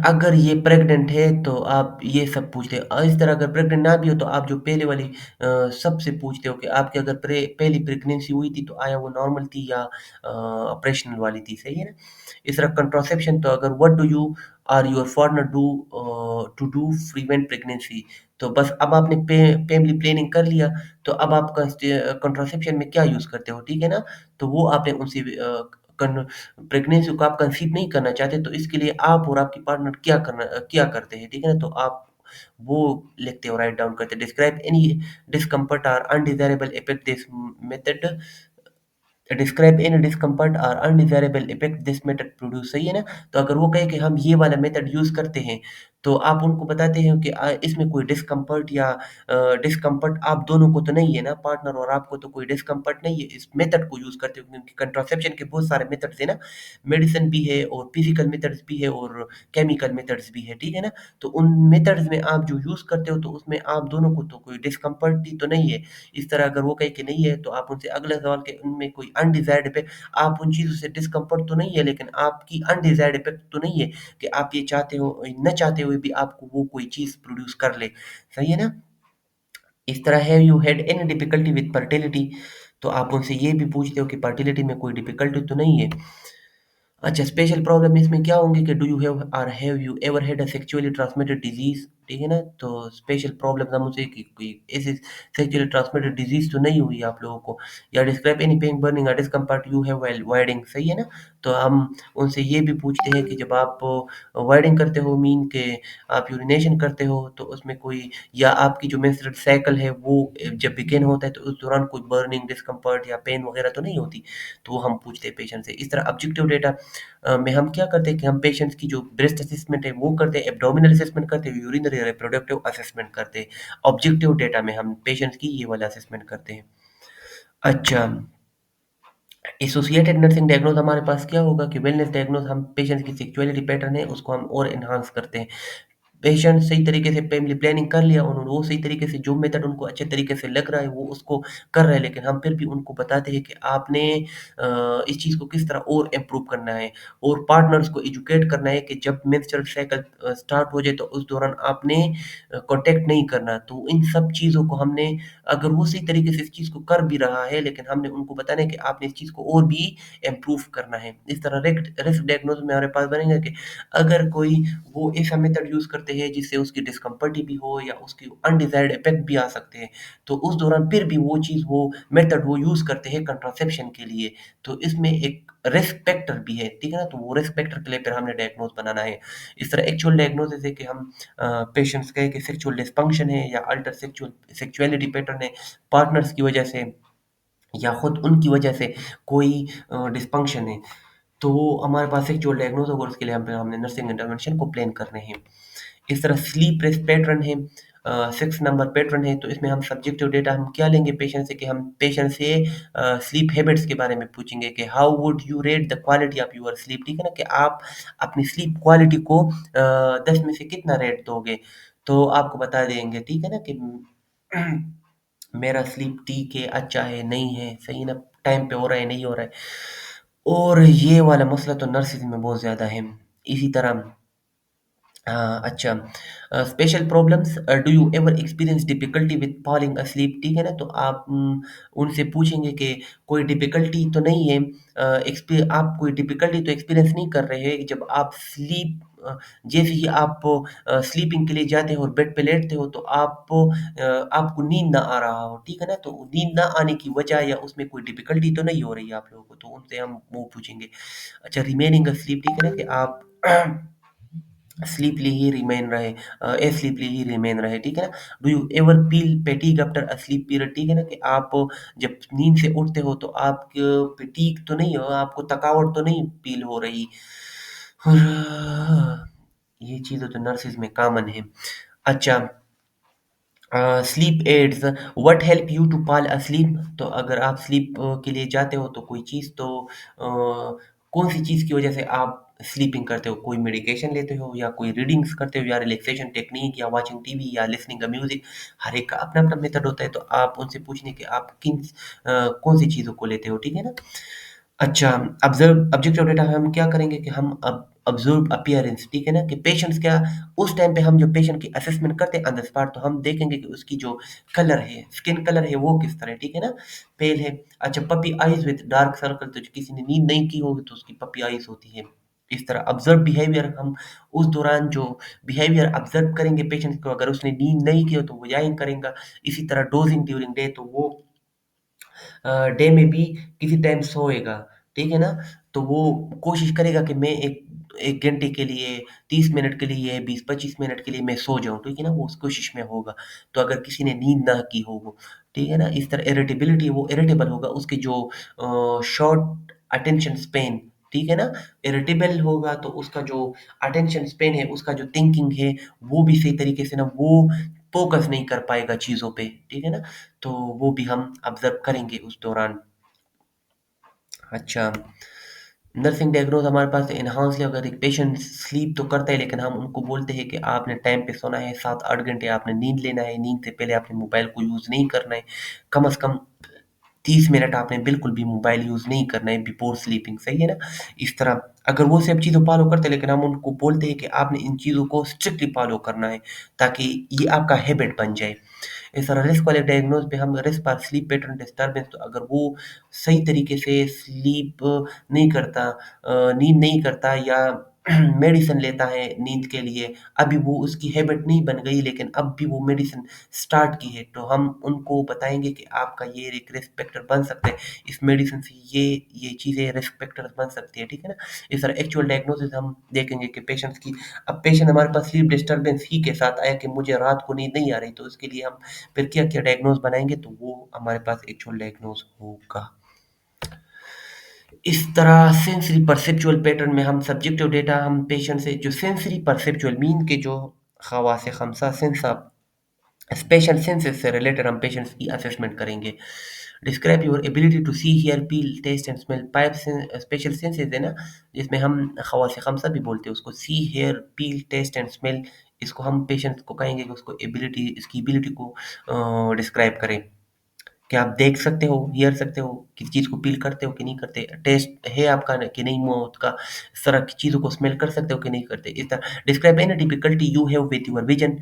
अगर ये प्रेग्नेंट है तो आप ये सब पूछते हो। इस तरह अगर प्रेग्नेंट ना भी हो तो आप जो पहले वाली सबसे पूछते हो कि आपकी अगर पहली प्रेगनेंसी हुई थी तो आया वो नॉर्मल थी या ऑपरेशनल वाली थी, सही है ना? इस तरह कंट्रासेप्शन, तो अगर व्हाट डू यू और your partner do to do prevent pregnancy, तो बस अब आपने फैमिली प्लानिंग कर लिया, तो अब आप कंट्रासेप्शन में क्या यूज़ करते हो, ठीक है ना? तो वो आपने उनसे प्रेगनेंसी को आप कंसीव नहीं करना चाहते, तो इसके लिए आप और आपकी पार्टनर क्या करते हैं, ठीक है ना? तो आप वो लिखते हो, राइट डाउन करते हैं। डिस्क्राइब एनी डिस्कम्फर्ट और undesirable effect this method, describe any discomfort और undesirable effect this method produce, सही है ना? तो अगर वो कहे कि हम ये वाला मेथड यूज़ करते हैं, तो आप उनको बताते हैं कि इसमें कोई डिस्कम्फर्ट या डिस्कम्फर्ट आप दोनों को तो नहीं है ना, पार्टनर और आपको तो कोई डिस्कम्फर्ट नहीं है, इस मेथड को यूज़ करते हो, क्योंकि कंट्रासेप्शन के बहुत सारे मेथड्स हैं ना, मेडिसिन भी है और फिजिकल मेथड्स भी है और केमिकल मेथड्स भी है, ठीक है ना? तो उन मेथड्स में आप जो यूज़ करते हो, तो उसमें आप दोनों को तो कोई डिस्कम्फर्ट ही तो नहीं है। इस तरह अगर वो कहे कि नहीं है, तो आप उनसे अगला सवाल कि उनमें कोई अनडिज़ायर्ड इफ़ेक्ट, आप उन चीज़ों से डिस्कम्फर्ट तो नहीं है, लेकिन आपकी अनडिज़ायर्ड इफ़ेक्ट तो नहीं है कि आप ये चाहते हो, न चाहते हुए भी आपको वो कोई चीज़ प्रोड्यूस कर ले, सही है ना? इस तरह have you had any difficulty with fertility, तो आप उनसे ये भी पूछते हो कि फर्टिलिटी में कोई डिफिकल्टी तो नहीं है। अच्छा, स्पेशल प्रॉब्लम इसमें क्या होंगे कि do you have you ever had a sexually transmitted disease, ठीक है ना? तो स्पेशल प्रॉब्लम हम उसे कि कोई ऐसी सेक्सुअली ट्रांसमिटेड डिजीज़ तो नहीं हुई आप लोगों को, या डिस्क्राइब एनी पेन, बर्निंग और डिस्कम्फर्ट यू हैव व्हाइल वाइडिंग, सही है ना? तो हम उनसे ये भी पूछते हैं कि जब आप वाइडिंग करते हो, मीन के आप यूरिनेशन करते हो, तो उसमें कोई, या आपकी जो मेंस्ट्रुअल साइकिल है वो जब बिगिन होता है तो उस दौरान कोई बर्निंग, डिस्कम्फर्ट या पेन वगैरह तो नहीं होती? तो वो हम पूछते हैं पेशेंट से। इस तरह ऑब्जेक्टिव डेटा में हम क्या करते हैं कि हम पेशेंट्स की जो ब्रेस्ट असेसमेंट है वो करते हैं, एब्डोमिनल असेसमेंट करते हैं, यूरिनरी रिप्रोडक्टिव असेसमेंट करते हैं। ऑब्जेक्टिव डेटा में हम पेशेंट्स की ये वाला असेसमेंट करते हैं। अच्छा, एसोसिएटेड नर्सिंग डायग्नोज हमारे पास क्या होगा कि वेलनेस डायग्नोज, हम पेशेंट्स की सेक्सुअलिटी पैटर्न है उसको हम और एनहांस करते हैं। पेशेंट सही तरीके से फैमिली प्लानिंग कर लिया उन्होंने, वो सही तरीके से जो मेथड उनको अच्छे तरीके से लग रहा है वो उसको कर रहे हैं, लेकिन हम फिर भी उनको बताते हैं कि आपने इस चीज़ को किस तरह और इम्प्रूव करना है, और पार्टनर्स को एजुकेट करना है कि जब मेंस्ट्रुअल साइकिल स्टार्ट हो जाए तो उस दौरान आपने कॉन्टैक्ट नहीं करना। तो इन सब चीज़ों को हमने, अगर वो सही तरीके से इस चीज़ को कर भी रहा है, लेकिन हमने उनको बताना है कि आपने इस चीज़ को और भी इम्प्रूव करना है। इस तरह रिस्क डायग्नोज में हमारे पास बनेगा कि अगर कोई वो ऐसा मेथड यूज़ करते हैं जिससे उसकी डिस्कम्फर्ट भी हो या उसकी अनडिज़ायर्ड इफ़ेक्ट भी आ सकते हैं, तो उस दौरान फिर भी वो चीज़, वो मेथड वो यूज़ करते हैं कंट्रासेप्शन के लिए। तो इसमें एक रिस्क फैक्टर भी है, ठीक है ना? तो वो रिस्क फैक्टर के लिए फिर हमने डायग्नोज़ बनाना है। इस तरह एक्चुअल डायग्नोसिस है कि हम पेशेंट्स कहें कि सेक्सुअल डिस्फंक्शन है या अल्टर सेक्सुअलिटी पैटर्न है, पार्टनर्स की वजह से या खुद उनकी वजह से कोई डिस्फंक्शन है। तो हमारे पास एक जो डायग्नोज होगा उसके लिए हमने नर्सिंग इंटरवेंशन को प्लान करने हैं। इस तरह स्लीप रेस्ट पैटर्न है, 6 नंबर पैटर्न है, तो इसमें हम सब्जेक्टिव डेटा हम क्या लेंगे पेशेंट से कि हम पेशेंट से स्लीप हैबिट्स के बारे में पूछेंगे कि how would you rate the quality of your sleep, ठीक है ना? कि आप अपनी स्लीप क्वालिटी को 10 में से कितना रेट दोगे? तो आपको बता देंगे, ठीक है ना? कि मेरा स्लीप ठीक है, अच्छा है, नहीं है, सही ना, टाइम पे हो रहा है, नहीं हो रहा है। और ये वाला मसला तो नर्सिज़ में बहुत ज़्यादा है। इसी तरह अच्छा, special problems, do you ever experience difficulty with falling असलीप, ठीक है ना? तो आप उनसे पूछेंगे कि कोई डिफिकल्टी तो नहीं है, आप कोई डिफिकल्टी तो एक्सपीरियंस नहीं कर रहे हैं जब आप जैसे ही आप स्लीपिंग के लिए जाते हो और बेड पे लेटते हो तो आपको नींद ना आ रहा हो, ठीक है ना? तो नींद ना आने की वजह या उसमें कोई डिफिकल्टी तो नहीं हो रही है आप लोगों को, तो उनसे हम वो पूछेंगे। अच्छा, रिमेनिंग असलीप, ठीक है ना? कि आप स्लीपली ही रिमेन रहे, स्लीपली ही रिमेन रहे, ठीक है ना? Do you ever feel fatigue after a slip period, ठीक है ना? कि आप जब नींद से उठते हो तो आप फैटीग तो नहीं हो, आपको थकावट तो नहीं फील हो रही? और ये चीज़ें तो नर्सेज में कॉमन है। अच्छा, sleep aids, what help you to fall asleep, तो अगर आप स्लीप के लिए जाते हो तो कोई चीज़ तो कौन सी चीज़ की वजह से आप स्लीपिंग करते हो? कोई मेडिकेशन लेते हो या कोई रीडिंग्स करते हो या रिलैक्सेशन टेक्निक या वाचिंग टीवी या लिसनिंग अ म्यूजिक? हर एक का अपना अपना मेथड होता है, तो आप उनसे पूछने कि आप कौन सी चीज़ों को लेते हो, ठीक है ना? अच्छा, ऑब्जेक्टिव डेटा में हम क्या करेंगे कि हम अब ऑब्जर्व अपीयरेंस, ठीक है ना? कि पेशेंट्स क्या, उस टाइम पे हम जो पेशेंट की असेसमेंट करते हैं ऑन द स्पॉट, तो हम देखेंगे कि उसकी जो कलर है, स्किन कलर है, वो किस तरह है, ठीक है ना? पेल है। अच्छा, puppy eyes with dark circle, तो जो किसी ने नींद नहीं की होगी तो उसकी पपी आईज होती है। इस तरह ऑब्जर्व बिहेवियर, हम उस दौरान जो बिहेवियर ऑब्जर्व करेंगे पेशेंट को, अगर उसने नींद नहीं की हो तो वो याइन करेगा। इसी तरह डोजिंग ड्यूरिंग डे, तो वो डे में भी किसी टाइम सोएगा, ठीक है ना? तो वो कोशिश करेगा कि मैं 1 घंटे के लिए, 30 मिनट के लिए, 20-25 मिनट के लिए मैं सो जाऊँ, ठीक है ना? वो उस कोशिश में होगा। तो अगर किसी ने नींद ना की हो वो, ठीक है ना? इस तरह इरिटेबिलिटी, वो इरिटेबल होगा, उसकी जो शॉर्ट अटेंशन स्पैन, ठीक है ना? इरिटेबल होगा तो उसका जो अटेंशन स्पैन है, उसका जो थिंकिंग है, वो भी सही तरीके से ना वो फ़ोकस नहीं कर पाएगा चीज़ों पे, ठीक है ना? तो वो भी हम ऑब्ज़र्व करेंगे उस दौरान। अच्छा, नर्सिंग डायग्नोज़ हमारे पास एनहांस है, अगर एक पेशेंट स्लीप तो करता है लेकिन हम उनको बोलते हैं कि आपने टाइम पे सोना है, 7-8 घंटे आपने नींद लेना है, नींद से पहले आपने मोबाइल को यूज़ नहीं करना है, कम से कम 30 मिनट आपने बिल्कुल भी मोबाइल यूज़ नहीं करना है बिफोर स्लीपिंग, सही है ना? इस तरह अगर वो सब चीज़ें फ़ॉलो करते हैं लेकिन हम उनको बोलते हैं कि आपने इन चीज़ों को स्ट्रिक्टली फ़ॉलो करना है, ताकि ये आपका हैबिट बन जाए। इस तरह रिस्क वाले डायग्नोज पे हम रिस्क पर स्लीप पैटर्न डिस्टर्बेंस, तो अगर वो सही तरीके से स्लीप नहीं करता, नींद नहीं करता या मेडिसिन लेता है नींद के लिए, अभी वो उसकी हैबिट नहीं बन गई लेकिन अब भी वो मेडिसिन स्टार्ट की है, तो हम उनको बताएँगे कि आपका ये एक रिस्क फैक्टर बन सकता है। इस मेडिसिन से ये चीज़ें रिस्क फैक्टर्स बन सकती है, ठीक है ना? इस तरह एक्चुअल डायग्नोसिस हम देखेंगे कि पेशेंट्स की, अब पेशेंट हमारे पास स्लीप डिस्टर्बेंस ही के साथ आया कि मुझे रात को नींद नहीं आ रही, तो उसके लिए हम फिर क्या-क्या डायग्नोज़ बनाएँगे, तो वो हमारे पास एक्चुअल डायग्नोज़ होगा। इस तरह सेंसरी परसेप्चुअल पैटर्न में हम सब्जेक्टिव डेटा हम पेशेंट से जो सेंसरी परसेप्चुअल मीन के जो खवास खमसा सेंस ऑफ स्पेशल सेंसेस से रिलेटेड हम पेशेंट्स की असेसमेंट करेंगे। Describe your ability to see, hear, feel, taste and smell, 5 special senses है ना, जिसमें हम खवास खमसा भी बोलते हैं उसको, see, hear, feel, taste and smell. इसको हम पेशेंट्स को कहेंगे कि उसको एबिलिटी, इसकी एबिलिटी को डिस्क्राइब करें। क्या आप देख सकते हो, हियर सकते हो, किसी चीज़ को फ़ील करते हो कि नहीं करते? टेस्ट है आपका न कि नहीं मुँह का? इस तरह की चीज़ों को स्मेल कर सकते हो कि नहीं करते? इस तरह describe any difficulty you have with your vision,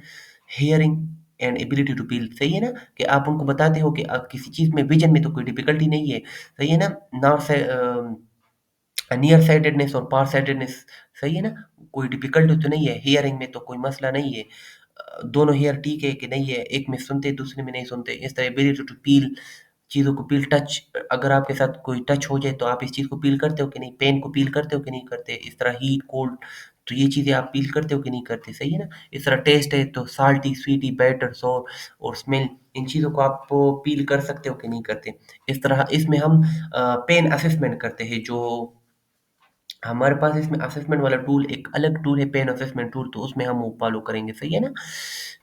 hearing and ability to feel, सही है ना? कि आप उनको बताते हो कि किसी चीज़ में विज़न में तो कोई डिफिकल्टी नहीं है, सही है ना? नॉट से नियर साइटेडनेस और फार साइटेडनेस, सही है ना? कोई डिफिकल्टी तो नहीं है, हियरिंग में तो कोई मसला नहीं है। दोनों हियर ठीक है कि नहीं है, एक में सुनते दूसरे में नहीं सुनते। इस तरह एबिलिटी टू फ़ील, चीज़ों को फ़ील, टच, अगर आपके साथ कोई टच हो जाए तो आप इस चीज़ को फ़ील करते हो कि नहीं? पेन को फ़ील करते हो कि नहीं करते? इस तरह हीट, कोल्ड, तो ये चीज़ें आप फ़ील करते हो कि नहीं करते? सही है ना? इस तरह टेस्ट है तो साल्टी, स्वीटी, बिटर, सोर और स्मेल, इन चीज़ों को आप फ़ील कर सकते हो कि नहीं करते? इस तरह इसमें हम पेन असेसमेंट करते हैं, जो हमारे पास इसमें असेसमेंट वाला टूल एक अलग टूल है, पेन असेसमेंट टूल, तो उसमें हम वो फॉलो करेंगे, सही है ना?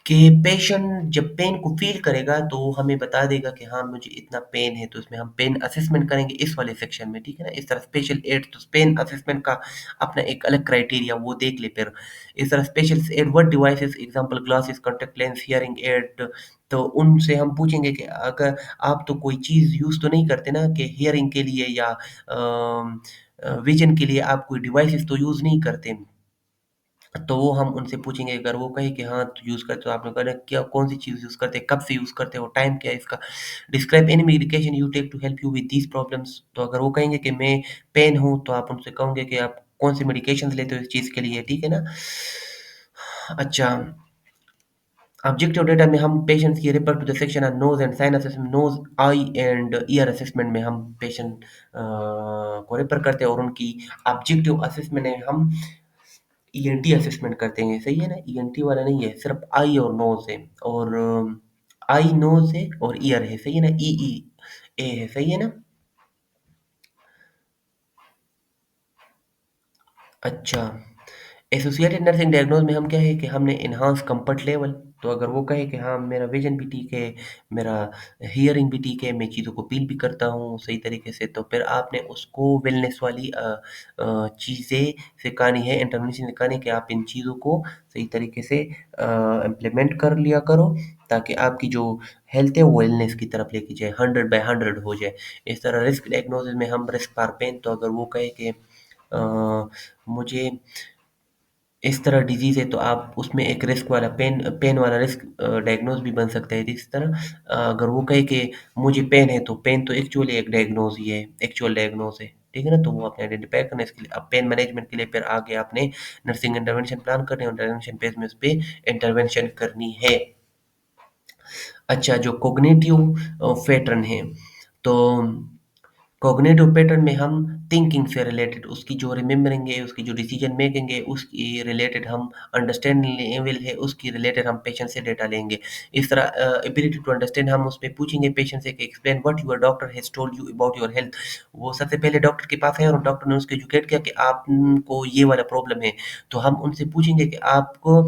कि पेशेंट जब पेन को फील करेगा तो हमें बता देगा कि हाँ मुझे इतना पेन है, तो इसमें हम पेन असेसमेंट करेंगे इस वाले सेक्शन में, ठीक है ना? इस तरह स्पेशल एड, तो पेन असेसमेंट का अपना एक अलग क्राइटेरिया वो देख ले फिर। इस तरह special aid what devices, example glasses, contact lens, hearing aid, तो उनसे हम पूछेंगे कि अगर आप तो कोई चीज़ यूज़ तो नहीं करते ना कि हियरिंग के लिए या विजन के लिए आप कोई डिवाइसेस तो यूज़ नहीं करते। तो वो हम उनसे पूछेंगे, अगर वो कहे कि हाँ तो यूज़ करते हो, आपने कहा क्या कौन सी चीज़ यूज़ करते हैं, कब से यूज़ करते हो, टाइम क्या है इसका, describe any medication you take to help you with these problems. तो अगर वो कहेंगे कि मैं पेन हूँ, तो आप उनसे कहोगे कि आप कौन सी मेडिकेशन लेते हो इस चीज़ के लिए, ठीक है ना? अच्छा, ऑब्जेक्टिव डेटा में हम पेशेंट्स की refer to the section on nose and sign assessment, nose eye and ear assessment में हम पेशेंट को रेफर करते हैं, और उनकी ऑब्जेक्टिव असेसमेंट है हम ईएनटी असेसमेंट करते हैं, सही है ना? ईएनटी वाला नहीं है, सिर्फ आई और नोज है, और आई नोज है और ईयर है, सही है ना? ई ई ए है, सही है ना? अच्छा, एसोसिएटेड नर्सिंग डायग्नोज में हम क्या है कि हमने इन्हांस कंफर्ट लेवल, तो अगर वो कहे कि हाँ मेरा विजन भी ठीक है, मेरा हियरिंग भी ठीक है, मैं चीज़ों को फील भी करता हूँ सही तरीके से, तो फिर आपने उसको वेलनेस वाली चीज़ें सिखानी है, इंटरवेंशन सिखानी है कि आप इन चीज़ों को सही तरीके से इम्प्लीमेंट कर लिया करो, ताकि आपकी जो हेल्थ है वो वेलनेस की तरफ लेके जाए, 100/100 हो जाए। इस तरह रिस्क डायग्नोसिस में हम रिस्क फॉर पेन, तो अगर वो कहे कि मुझे इस तरह डिजीज़ है, तो आप उसमें एक रिस्क वाला पेन पेन वाला रिस्क डायग्नोज़ भी बन सकता है। इस तरह अगर वो कहे कि मुझे पेन है, तो पेन तो एक्चुअली एक डायग्नोज़ ही है, एक्चुअल डायग्नोज़ है। ठीक है ना? तो वो आपने आइडेंटिफ़ाई करना है, इसके लिए अब पेन मैनेजमेंट के लिए फिर आगे आपने नर्सिंग इंटरवेंशन प्लान करने और इंटरवेंशन फेज़ में उसपे इंटरवेंशन करनी है। अच्छा, जो कॉग्निटिव पैटर्न है, तो कॉग्निटिव पैटर्न में हम थिंकिंग से रिलेटेड, उसकी जो रिमेम्बरिंग है, उसकी जो डिसीजन मेकिंग है, उसकी रिलेटेड हम अंडरस्टैंडिंग लेवल है, उसकी रिलेटेड हम पेशेंट से डेटा लेंगे। इस तरह एबिलिटी टू अंडरस्टैंड हम उसमें पूछेंगे पेशेंट से कि explain what your doctor has told you about your health. वो सबसे पहले डॉक्टर के पास है और डॉक्टर ने उसको एजुकेट किया कि आपको ये वाला प्रॉब्लम है। तो हम उनसे पूछेंगे कि आपको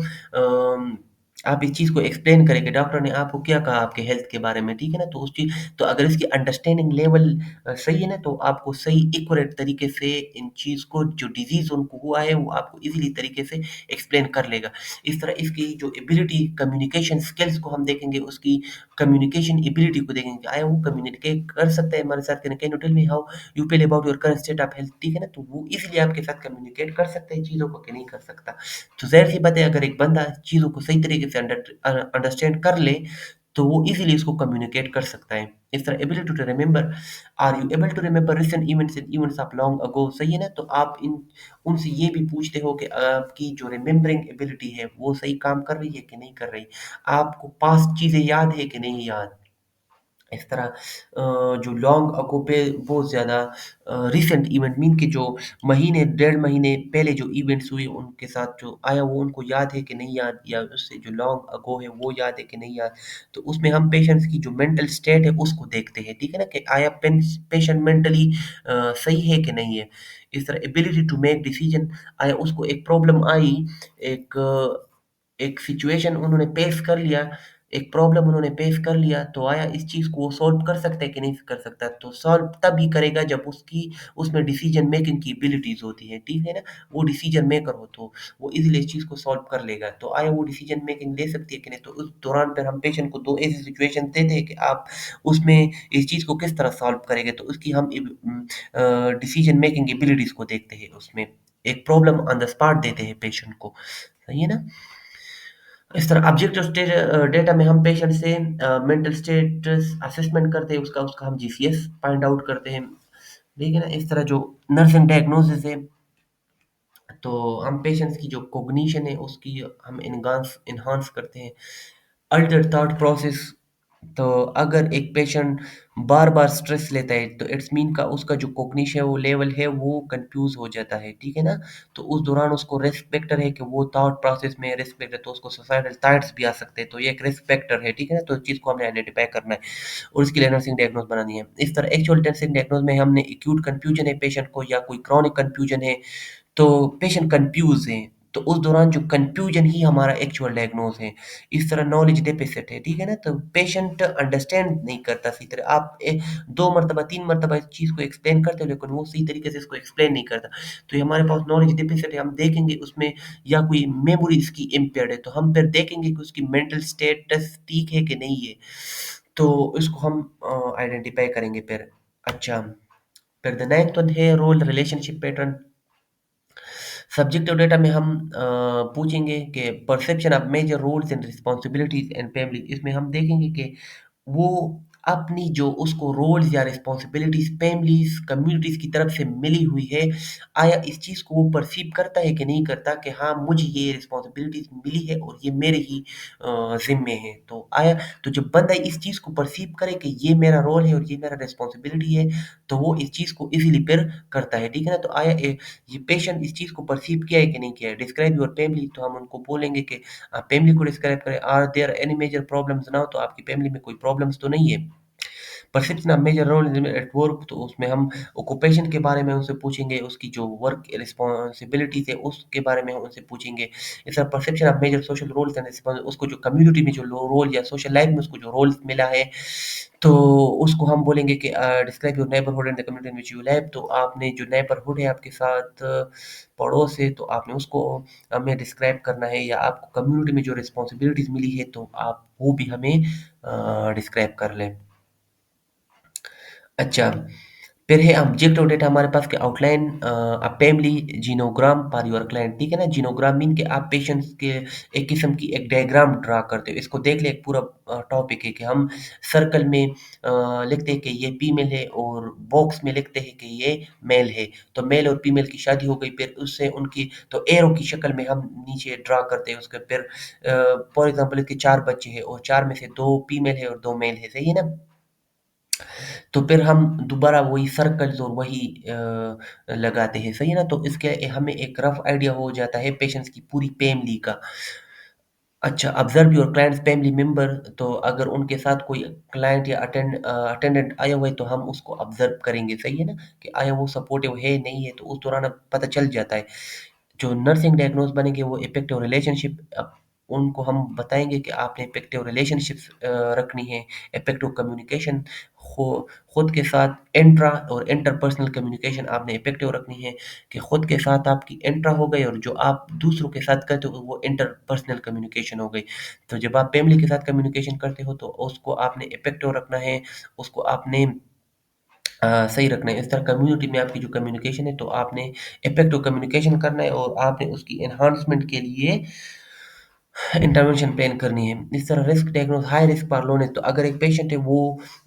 आप इस चीज़ को एक्सप्लेन करें कि डॉक्टर ने आपको क्या कहा आपके हेल्थ के बारे में, ठीक है ना? तो उस चीज़, तो अगर इसकी अंडरस्टैंडिंग लेवल सही है ना, तो आपको सही एक्यूरेट तरीके से इन चीज़ को, जो डिज़ीज़ उनको हुआ है, वो आपको ईज़िली तरीके से एक्सप्लेन कर लेगा। इस तरह इसकी जो एबिलिटी, कम्युनिकेशन स्किल्स को हम देखेंगे, उसकी कम्युनिकेशन एबिलिटी को देखेंगे, आया वो कम्युनिकेट कर सकता है हमारे साथ, can you tell me how you feel about your current state of health, ठीक है ना? तो वो ईज़िली आपके साथ कम्युनिकेट कर सकता है चीज़ों को, कि नहीं कर सकता। तो ज़ाहिर-सी बात है, अगर एक बंदा चीज़ों को सही तरीके से अंडरस्टैंड कर ले, तो वो ईज़िली इसको कम्युनिकेट कर सकता है। इस तरह ability to remember, are you able to remember recent events and events of long ago, सही है ना? तो आप इन उनसे ये भी पूछते हो कि आपकी जो रिमेंबरिंग एबिलिटी है, वो सही काम कर रही है कि नहीं कर रही? आपको पास्ट चीज़ें याद है कि नहीं याद? इस तरह जो लॉन्ग अगो पे बहुत ज़्यादा रिसेंट इवेंट मीन कि जो महीने, डेढ़ महीने पहले जो इवेंट्स हुए उनके साथ जो आया, वो उनको याद है कि नहीं याद, या उससे जो लॉन्ग अगो है वो याद है कि नहीं याद। तो उसमें हम पेशेंट्स की जो मेंटल स्टेट है उसको देखते हैं, ठीक है ना? कि आया पेशेंट मेंटली सही है कि नहीं है। इस तरह एबिलिटी टू मेक डिसीजन, आया उसको एक प्रॉब्लम आई, एक एक सिचुएशन उन्होंने फेस कर लिया, एक प्रॉब्लम उन्होंने फेस कर लिया, तो आया इस चीज़ को वो सॉल्व कर सकता है कि नहीं कर सकता? तो सॉल्व तभी करेगा जब उसकी उसमें डिसीजन मेकिंग की एबिलिटीज़ होती है, ठीक है ना? वो डिसीजन मेकर हो, तो वो ईज़िली इस चीज़ को सॉल्व कर लेगा। तो आया वो डिसीजन मेकिंग ले सकती है कि नहीं? तो उस दौरान फिर हम पेशेंट को 2 ऐसी सिचुएशन देते हैं कि आप उसमें इस चीज़ को किस तरह सॉल्व करेंगे? तो उसकी हम डिसीजन मेकिंग एबिलिटीज़ को देखते हैं उसमें। एक प्रॉब्लम ऑन द स्पॉट देते हैं पेशेंट को, सही है ना? इस तरह ऑब्जेक्टिव डेटा में हम पेशेंट से मेंटल स्टेटस असेसमेंट करते हैं, उसका उसका हम जीसीएस फाइंड आउट करते हैं, ठीक है ना? इस तरह जो नर्सिंग डायग्नोसिस है, तो हम पेशेंट्स की जो कॉग्निशन है उसकी हम इनहांस इनहांस करते हैं। अल्टर थॉट प्रोसेस, तो अगर एक पेशेंट बार-बार स्ट्रेस लेता है, तो इट्स मीन का उसका जो कॉग्निशन वो लेवल है, वो कन्फ्यूज़ हो जाता है, ठीक है ना? तो उस दौरान उसको रिस्क फैक्टर है कि वो थॉट प्रोसेस में रिस्क फैक्टर तो उसको सुसाइडल थॉट्स भी आ सकते हैं, तो ये एक रिस्क फैक्टर है, ठीक है ना? तो इस चीज़ को हमने आइडेंटिफ़ाई करना है और उसके लिए नर्सिंग डायग्नोज़ बनानी है। इस तरह एक्चुअल नर्सिंग डायग्नोज़ में हमने एक्यूट कन्फ्यूजन है पेशेंट को या कोई क्रॉनिक कन्फ्यूजन है, तो पेशेंट कन्फ्यूज़ है, तो उस दौरान जो कन्फ्यूजन ही हमारा एक्चुअल डायग्नोज़ है। इस तरह नॉलेज डेफ़िसिट है, ठीक है ना? तो पेशेंट अंडरस्टैंड नहीं करता सही तरह। आप 2 मर्तबा 3 मर्तबा इस चीज़ को एक्सप्लेन करते हो, लेकिन वो सही तरीके से इसको एक्सप्लेन नहीं करता। तो ये हमारे पास नॉलेज डेफ़िसिट है, हम देखेंगे उसमें या कोई मेमोरी इसकी इम्पेयर्ड है, तो हम फिर देखेंगे कि उसकी मेंटल स्टेटस ठीक है कि नहीं है। तो इसको हम आइडेंटिफ़ाई करेंगे फिर। अच्छा, फिर द नाइन्थ वन है role relationship pattern. Subjective data में हम पूछेंगे कि perception of major roles and responsibilities and family, इसमें हम देखेंगे कि वो अपनी जो उसको रोल्स या रिस्पॉन्सिबिलिटीज फैमिलीज कम्युनिटीज की तरफ से मिली हुई है, आया इस चीज़ को वो परसीव करता है कि नहीं करता कि हाँ मुझे ये रिस्पॉन्सिबिलिटीज मिली है और ये मेरे ही जिम्मे है। तो आया, तो जब बंदा इस चीज़ को परसीव करे कि ये मेरा रोल है और ये मेरा रिस्पॉन्सिबिलिटी है, तो वो इस चीज़ को इजीली फिर करता है, ठीक है ना? तो आया ये पेशेंट इस चीज़ को परसीव किया है कि नहीं किया है। डिस्क्राइब योर फैमिली, तो हम उनको बोलेंगे कि आप फैमिली को डिस्क्राइब करें। Are there any major problems now, तो आपकी फैमिली में कोई प्रॉब्लम्स तो नहीं है। Perception of major role at work, तो उसमें हम ऑक्यूपेशन के बारे में उनसे पूछेंगे, उसकी जो वर्क रिस्पॉन्सिबिलिटीज है उसके बारे में उनसे पूछेंगे। इस तरह perception of major social roles and उसको जो कम्युनिटी में जो रोल या सोशल लाइफ में उसको जो रोल्स मिला है, तो उसको हम बोलेंगे कि describe your neighbourhood and the community in which you live, तो आपने जो नेबरहुड है आपके साथ पड़ोस है, तो आपने उसको हमें डिस्क्राइब करना है, या आपको कम्युनिटी में जो रिस्पॉन्सिबिलिटीज मिली है तो आप वो भी हमें डिस्क्राइब कर लें। अच्छा, फिर है ऑब्जेक्टिव डेटा हमारे पास कि outline family genogram for your client, ठीक है ना? जीनोग्राम मीन कि आप पेशेंट्स के एक किस्म की एक डायग्राम ड्रा करते हो। इसको देख ले, एक पूरा टॉपिक है कि हम सर्कल में लिखते हैं कि ये फीमेल है और बॉक्स में लिखते हैं कि ये मेल है। तो मेल और फीमेल की शादी हो गई, फिर उससे उनकी तो एरो की शक्ल में हम नीचे ड्रा करते हैं उसके। फिर फॉर एग्ज़ाम्पल इसके 4 बच्चे हैं और 4 में से 2 फीमेल है और 2 मेल है, सही है ना? तो फिर हम दोबारा वही सर्कल्स और वही लगाते हैं, सही है ना? तो इसके हमें एक रफ आइडिया हो जाता है पेशेंट्स की पूरी फैमिली का। अच्छा, observe your clients family member, तो अगर उनके साथ कोई क्लाइंट या अटेंडेंट आया हुआ है, तो हम उसको ऑब्जर्व करेंगे, सही है ना? कि आया वो सपोर्टिव है, नहीं है, तो उस दौरान अब पता चल जाता है। जो नर्सिंग डायग्नोज बनेंगे वो इफेक्टिव रिलेशनशिप, उनको हम बताएँगे कि आपने इफेक्टिव रिलेशनशिप्स रखनी है, इफेक्टिव कम्युनिकेशन खु खुद के साथ इंट्रा और इंटरपर्सनल कम्युनिकेशन आपने इफेक्टिव रखनी है, कि खुद के साथ आपकी इंट्रा हो गई और जो आप दूसरों के साथ करते हो वो इंटरपर्सनल कम्युनिकेशन हो गई। तो जब आप फैमिली के साथ कम्युनिकेशन करते हो तो उसको आपने इफेक्टिव रखना है, उसको आपने सही रखना है। इस तरह कम्युनिटी में आपकी जो कम्युनिकेशन है, तो आपने इफेक्टिव कम्युनिकेशन करना है और आपने उसकी एनहांसमेंट के लिए इंटरवेंशन प्लान करनी है। इस तरह रिस्क डायग्नोस हाई रिस्क पर लोन है, तो अगर एक पेशेंट है वो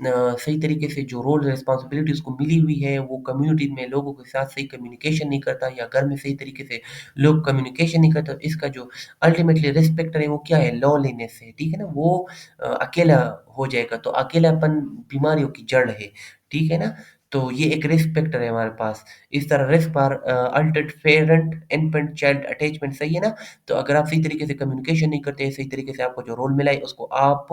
सही तरीके से जो रोल रिस्पॉन्सिबिलिटी उसको मिली हुई है, वो कम्युनिटी में लोगों के साथ सही कम्युनिकेशन नहीं करता या घर में सही तरीके से लोग कम्युनिकेशन नहीं करता, तो इसका जो अल्टीमेटली रिस्क फैक्टर है वो क्या है? लोनलीनेस है, ठीक है ना? वो अकेला हो जाएगा, तो अकेलापन बीमारियों की जड़ है, ठीक है ना? तो ये एक रिस्क फैक्टर है हमारे पास। इस तरह रिस्क पर Altered parent infant child attachment, सही है ना? तो अगर आप सही तरीके से कम्युनिकेशन नहीं करते, सही तरीके से आपको जो रोल मिला है उसको आप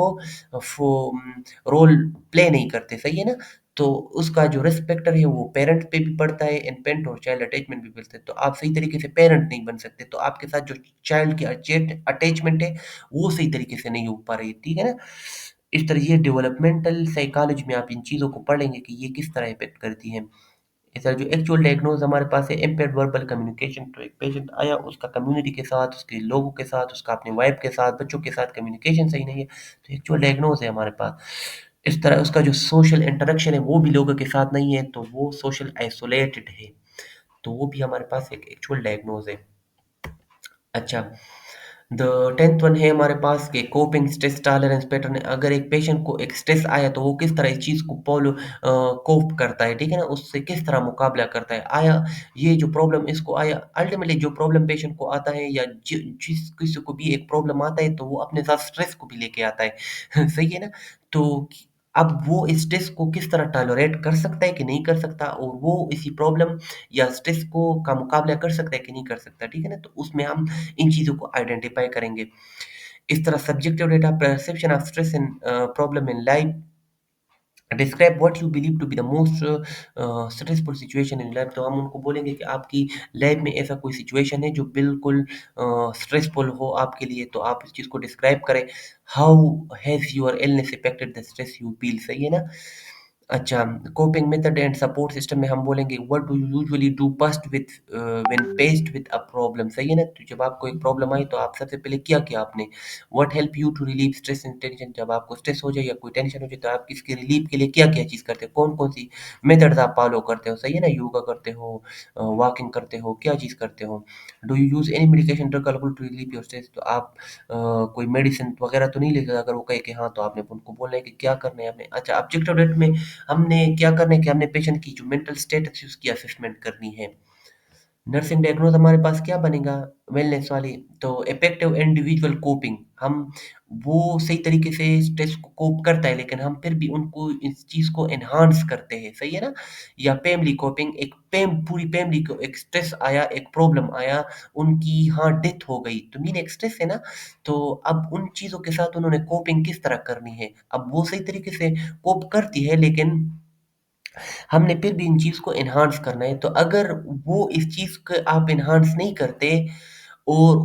रोल प्ले नहीं करते, सही है ना? तो उसका जो रिस्क फैक्टर है वो पेरेंट पे भी पड़ता है, इन्फेंट और चाइल्ड अटैचमेंट भी पड़ता है। तो आप सही तरीके से पेरेंट नहीं बन सकते, तो आपके साथ जो चाइल्ड की अटैचमेंट है वो सही तरीके से नहीं हो पा रही है, ठीक है ना? इस तरह ये डेवलपमेंटल साइकोलॉजी में आप इन चीज़ों को पढ़ेंगे कि ये किस तरह इफ़ेक्ट करती हैं। ऐसा जो एक्चुअल डायग्नोज हमारे पास है इम्पेयर्ड वर्बल कम्युनिकेशन, तो एक पेशेंट आया उसका कम्युनिटी के साथ, उसके लोगों के साथ, उसका अपनी वाइफ के साथ, बच्चों के साथ कम्युनिकेशन सही नहीं है, तो एक्चुअल डायग्नोज है हमारे पास। इस तरह उसका जो सोशल इंटरेक्शन है वो भी लोगों के साथ नहीं है, तो वो सोशल आइसोलेटेड है, तो वो भी हमारे पास एक एक्चुअल डायग्नोज है। अच्छा, द 10th वन है हमारे पास कि कोपिंग स्ट्रेस टॉलरेंस पैटर्न है। अगर एक पेशेंट को एक स्ट्रेस आया तो वो किस तरह इस चीज़ को कोप करता है, ठीक है ना? उससे किस तरह मुकाबला करता है। आया ये जो प्रॉब्लम इसको आया, अल्टीमेटली जो प्रॉब्लम पेशेंट को आता है या जिस किसी को भी एक प्रॉब्लम आता है तो वो अपने साथ स्ट्रेस को भी लेके आता है। सही है ना? तो अब वो स्ट्रेस को किस तरह टॉलरेट कर सकता है कि नहीं कर सकता, और वो इसी प्रॉब्लम या स्ट्रेस को का मुकाबला कर सकता है कि नहीं कर सकता, ठीक है ना? तो उसमें हम इन चीज़ों को आइडेंटिफ़ाई करेंगे। इस तरह subjective data perception of stress in problem in life, describe what you believe to be the most stressful situation in life. तो हम उनको बोलेंगे कि आपकी लाइफ में ऐसा कोई सिचुएशन है जो बिल्कुल स्ट्रेसफुल हो आपके लिए, तो आप इस चीज़ को डिस्क्राइब करें। How has your illness affected the stress you feel, सही है ना? अच्छा, coping method and support system में हम बोलेंगे what do you usually do first with when faced with a problem, सही है ना? तो जब आपको एक प्रॉब्लम आई तो आप सबसे पहले क्या किया आपने? What help you to relieve stress and tension, जब आपको स्ट्रेस हो जाए या कोई टेंशन हो जाए तो आप इसके रिलीफ के लिए क्या-क्या चीज़ करते हो? कौन-कौन सी मेथड्स आप फॉलो करते हो, सही है ना? योगा करते हो, वॉकिंग करते हो, क्या चीज़ करते हो? Do you use any medication drug alcohol to relieve your stress, तो आप कोई मेडिसिन वगैरह तो नहीं लेते? अगर वो कहे कि हाँ, तो आपने उनको बोलना है कि क्या करना है आपने। अच्छा, ऑब्जेक्टिव डेट में हमने क्या करना है कि हमने पेशेंट की जो मेंटल स्टेटस है उसकी असेसमेंट करनी है। नर्सिंग डायग्नोज हमारे पास क्या बनेगा वेलनेस वाली, तो इफेक्टिव इंडिविजुअल कोपिंग, हम वो सही तरीके से स्ट्रेस को कोप करता है लेकिन हम फिर भी उनको इस चीज़ को एनहांस करते हैं, सही है ना? या फैमिली कोपिंग, एक पूरी फैमिली को एक स्ट्रेस आया, एक प्रॉब्लम आया, उनकी हाँ डेथ हो गई, तो मीन एक स्ट्रेस है ना? तो अब उन चीज़ों के साथ उन्होंने कोपिंग किस तरह करनी है, अब वो सही तरीके से कोप करती है लेकिन हमने फिर भी इन चीज़ को एनहांस करना है। तो अगर वो इस चीज़ को आप एनहांस नहीं करते और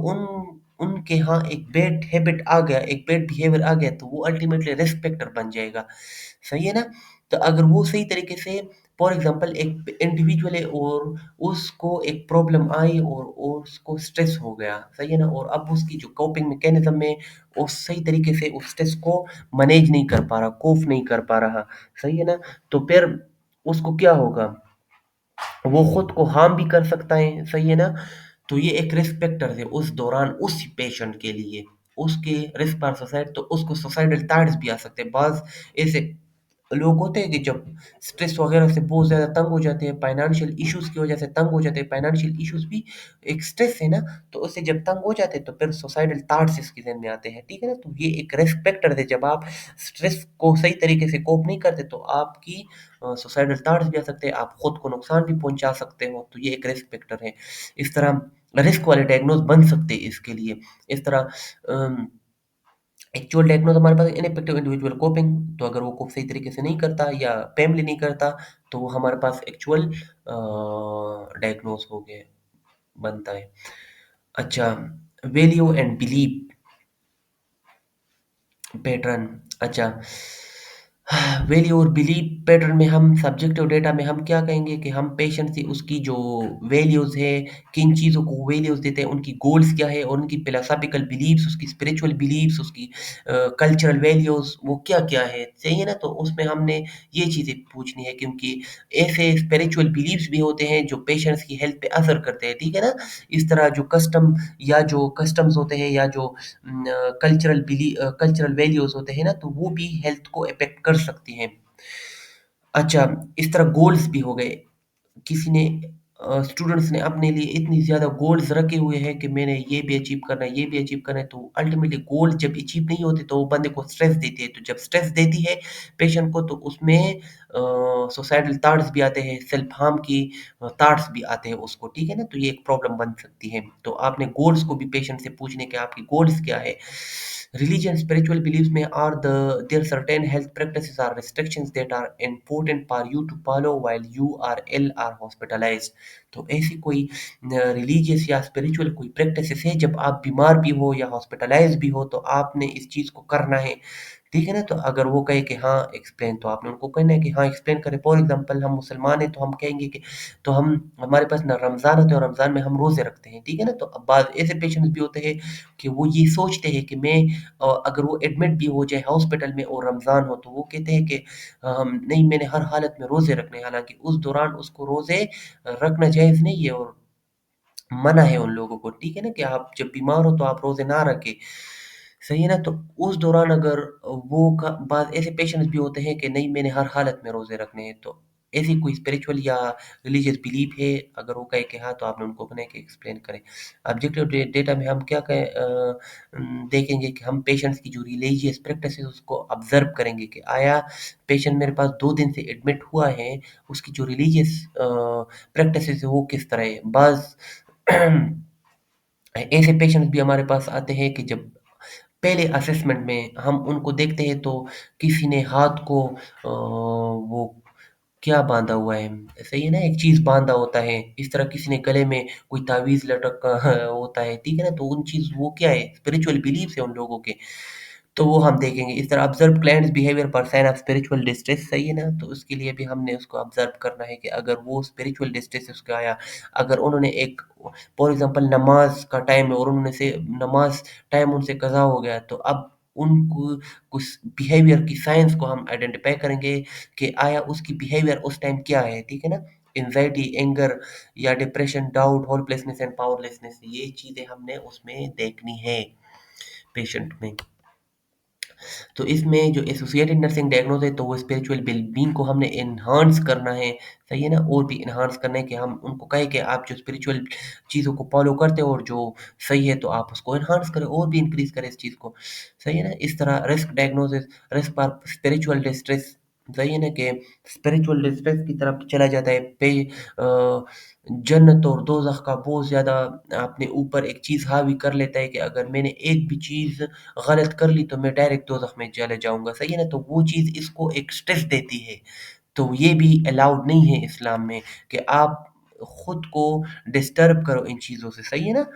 उनके यहाँ एक बैड हैबिट आ गया, एक बैड बिहेवियर आ गया, तो वो अल्टीमेटली रिस्क फैक्टर बन जाएगा। सही है ना? तो अगर वो सही तरीके से फॉर एग्ज़ाम्पल एक इंडिविजुअल है और उसको एक प्रॉब्लम आई और उसको स्ट्रेस हो गया, सही है ना? और अब उसकी जो कोपिंग मैकेनिज़्म है, वो सही तरीके से उस स्ट्रेस को मैनेज नहीं कर पा रहा, कोप नहीं कर पा रहा, सही है ना? तो फिर उसको क्या होगा? वो खुद को हार्म भी कर सकता है, सही है ना? तो ये एक रिस्क फैक्टर है उस दौरान उस पेशेंट के लिए, उसके रिस्क पर सुसाइड, तो उसको सुसाइडल थॉट्स भी आ सकते हैं। बाज़ ऐसे लोग होते हैं कि जब स्ट्रेस वगैरह से बहुत ज़्यादा तंग हो जाते हैं, फाइनेंशियल इश्यूज़ की वजह से तंग हो जाते हैं, फाइनेंशियल इश्यूज़ भी एक स्ट्रेस है ना, तो उससे जब तंग हो जाते हैं तो फिर सुसाइडल थॉट्स इसके ज़हन में आते हैं, ठीक है ना? तो ये एक रिस्क फैक्टर है, जब आप स्ट्रेस को सही तरीके से कोप नहीं करते तो आपकी सुसाइडल थॉट्स भी आ सकते हैं, आप खुद को नुकसान भी पहुँचा सकते हो, तो ये एक रिस्क फैक्टर है। इस तरह रिस्क वाले डायग्नोज़ बन सकते हैं इसके लिए। इस तरह अम एक्चुअल डायग्नोज हमारे पास इनइफेक्टिव इंडिविजुअल कोपिंग, तो अगर वो कोप सही तरीके से नहीं करता या फैमिली नहीं करता तो वो हमारे पास एक्चुअल डायग्नोज हो गए बनता है। अच्छा, वैल्यू एंड बिलीव पैटर्न। अच्छा, वैल्यू और बिलीव पैटर्न में हम सब्जेक्टिव डेटा में हम क्या कहेंगे कि हम पेशेंट से उसकी जो वैल्यूज़ है, किन चीज़ों को वैल्यूज़ देते हैं, उनकी गोल्स क्या है और उनकी फिलोसॉफिकल बिलीव्स, उसकी स्पिरिचुअल बिलीव्स, उसकी कल्चरल वैल्यूज़ वो क्या-क्या है, सही है ना? तो उसमें हमने ये चीज़ें पूछनी है क्योंकि ऐसे स्पिरिचुअल बिलीव्स भी होते हैं जो पेशेंट्स की हेल्थ पे असर करते हैं, ठीक है ना? इस तरह जो कस्टम्स होते हैं या जो कल्चरल वैल्यूज़ होते हैं ना, तो वो भी हेल्थ को इफ़ेक्ट कर सकती हैं। अच्छा, इस तरह गोल्स भी हो गए। किसी ने स्टूडेंट्स ने अपने लिए इतनी ज़्यादा गोल्स रखे हुए हैं कि मैंने ये भी अचीव करना है, ये भी अचीव करना है, तो अल्टीमेटली गोल जब अचीव नहीं होते तो वो बंदे को स्ट्रेस देती है। तो जब स्ट्रेस देती है पेशेंट को तो उसमें सुसाइडल थॉट्स भी आते हैं, सेल्फ हार्म की थॉट्स भी आते हैं उसको, ठीक है ना? तो ये एक प्रॉब्लम बन सकती है। तो आपने गोल्स को भी पेशेंट से पूछने कि आपकी गोल्स क्या है? Religion, spiritual beliefs में are there certain health practices or restrictions that are important for you to follow while you are ill or hospitalized. तो ऐसी कोई रिलीजियस या स्पिरिचुअल कोई प्रैक्टिसेस है जब आप बीमार भी हो या हॉस्पिटलाइज भी हो तो आपने इस चीज़ को करना है, ठीक है ना? तो अगर वो कहे कि हाँ एक्सप्लेन, तो आपने उनको कहना है कि हाँ एक्सप्लेन करें। फॉर एग्जांपल हम मुसलमान हैं तो हम कहेंगे कि तो हम हमारे पास ना रमज़ान होता है और रमज़ान में हम रोज़े रखते हैं, ठीक है ना? तो अब बाद ऐसे पेशेंट्स भी होते हैं कि वो ये सोचते हैं कि मैं अगर वो एडमिट भी हो जाए हॉस्पिटल में और रमज़ान हो तो वो कहते हैं कि नहीं मैंने हर हालत में रोज़े रखने हैं, हालाँकि उस दौरान उसको रोज़े रखना जायज़ नहीं है और मना है उन लोगों को, ठीक है ना? कि आप जब बीमार हो तो आप रोज़े ना रखें, सही है ना? तो उस दौरान अगर वो क बाद ऐसे पेशेंट्स भी होते हैं कि नहीं मैंने हर हालत में रोज़े रखने हैं, तो ऐसी कोई स्पिरिचुअल या रिलीजियस बिलीफ है? अगर वो कहे कि हाँ, तो आपने उनको अपने के एक्सप्लेन करें। ऑब्जेक्टिव डेटा में हम क्या देखेंगे कि हम पेशेंट्स की जो रिलीजियस प्रैक्टिस है उसको ऑब्जर्व करेंगे कि आया पेशेंट मेरे पास 2 दिन से एडमिट हुआ है, उसकी जो रिलीजियस प्रैक्टिस है वो किस तरह है। बाज़ ऐसे पेशेंट्स भी हमारे पास आते हैं कि जब पहले असेसमेंट में हम उनको देखते हैं तो किसी ने हाथ को वो क्या बाँधा हुआ है, सही है ना? एक चीज़ बाँधा होता है, इस तरह किसी ने गले में कोई तावीज़ लटका होता है, ठीक है ना? तो उन चीज़ वो क्या है, स्पिरिचुअल बिलीफ्स है उन लोगों के। तो वो हम देखेंगे। इस तरह ऑब्ज़र्व क्लाइंट्स बिहेवियर पर साइन ऑफ स्पिरिचुअल डिस्ट्रेस, सही है ना? तो उसके लिए भी हमने उसको ऑब्ज़र्व करना है कि अगर वो स्पिरिचुअल डिस्ट्रेस से उसका आया, अगर उन्होंने एक फॉर एग्ज़ाम्पल नमाज़ का टाइम है और उन्होंने से नमाज़ टाइम उनसे कज़ा हो गया, तो अब उनको कुछ बिहेवियर की साइंस को हम आइडेंटिफ़ाई करेंगे कि आया उसकी बिहेवियर उस टाइम क्या है, ठीक है ना? एंग्ज़ायटी, एंगर या depression, doubt, hopelessness and powerlessness, ये चीज़ें हमने उसमें देखनी है पेशेंट में। तो इसमें जो एसोसिएटेड नर्सिंग डायग्नोज है, तो वो स्पिरिचुअल वेल-बीइंग को हमने एनहांस करना है, सही है ना? और भी एनहांस करना है कि हम उनको कहें कि आप जो स्पिरिचुअल चीज़ों को फ़ॉलो करते हो और जो सही है, तो आप उसको एनहांस करें और भी इंक्रीज़ करें इस चीज़ को, सही है ना? इस तरह risk diagnosis, risk for spiritual distress, सही है ना? कि स्पिरिचुअल डिस्ट्रेस की तरफ चला जाता है, जन्नत और दोज़ख का बहुत ज़्यादा अपने ऊपर एक चीज़ हावी कर लेता है कि अगर मैंने एक भी चीज़ गलत कर ली तो मैं डायरेक्ट दोज़ख में चले जाऊँगा, सही है ना? तो वो चीज़ इसको एक स्ट्रेस देती है। तो ये भी अलाउड नहीं है इस्लाम में कि आप खुद को डिस्टर्ब करो इन चीज़ों से, सही है ना?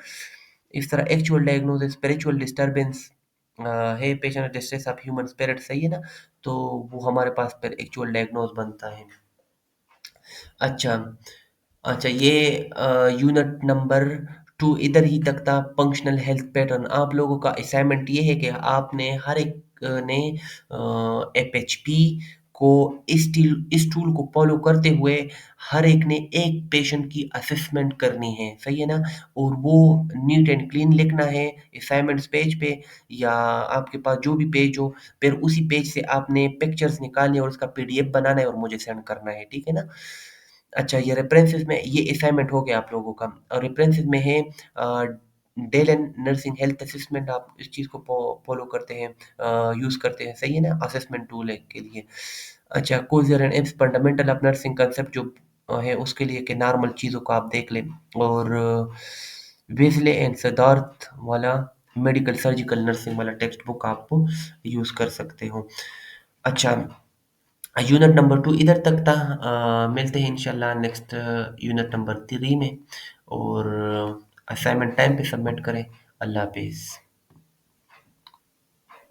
इस तरह एक्चुअल डायग्नोसिस स्पिरिचुअल डिस्टर्बेंस है patient distress of human spirit, सही है ना? तो वो हमारे पास फिर एक्चुअल डायग्नोस बनता है। अच्छा, अच्छा ये यूनिट नंबर 2 इधर ही तक था फंक्शनल हेल्थ पैटर्न। आप लोगों का असाइनमेंट ये है कि आपने हर एक ने एफएचपी को इस टूल को फ़ॉलो करते हुए हर एक ने एक पेशेंट की असेसमेंट करनी है, सही है ना? और वो नीट एंड क्लीन लिखना है असाइनमेंट्स पेज पे या आपके पास जो भी पेज हो, फिर उसी पेज से आपने पिक्चर्स निकालनी है और उसका पीडीएफ बनाना है और मुझे सेंड करना है, ठीक है ना? अच्छा, ये रेफ़रेंसेस में ये असाइनमेंट हो गया आप लोगों का और रेफ़रेंसेस में है Dale and nursing health assessment, आप इस चीज़ को फ़ॉलो करते हैं, यूज़ करते हैं, सही है ना? असेसमेंट टूल है के लिए। अच्छा, कोज़ियर एंड एम्स फंडामेंटल ऑफ नर्सिंग कांसेप्ट जो है उसके लिए कि नॉर्मल चीज़ों को आप देख लें और वेज़ले एंड सिद्धार्थ वाला मेडिकल सर्जिकल नर्सिंग वाला टेक्स्ट बुक आप यूज़ कर सकते हो। अच्छा, यूनिट नंबर 2 इधर तक था। मिलते हैं इंशाल्लाह नेक्स्ट यूनिट नंबर 3 में और असाइनमेंट टाइम पे सबमिट करें। अल्लाह हाफ़िज़।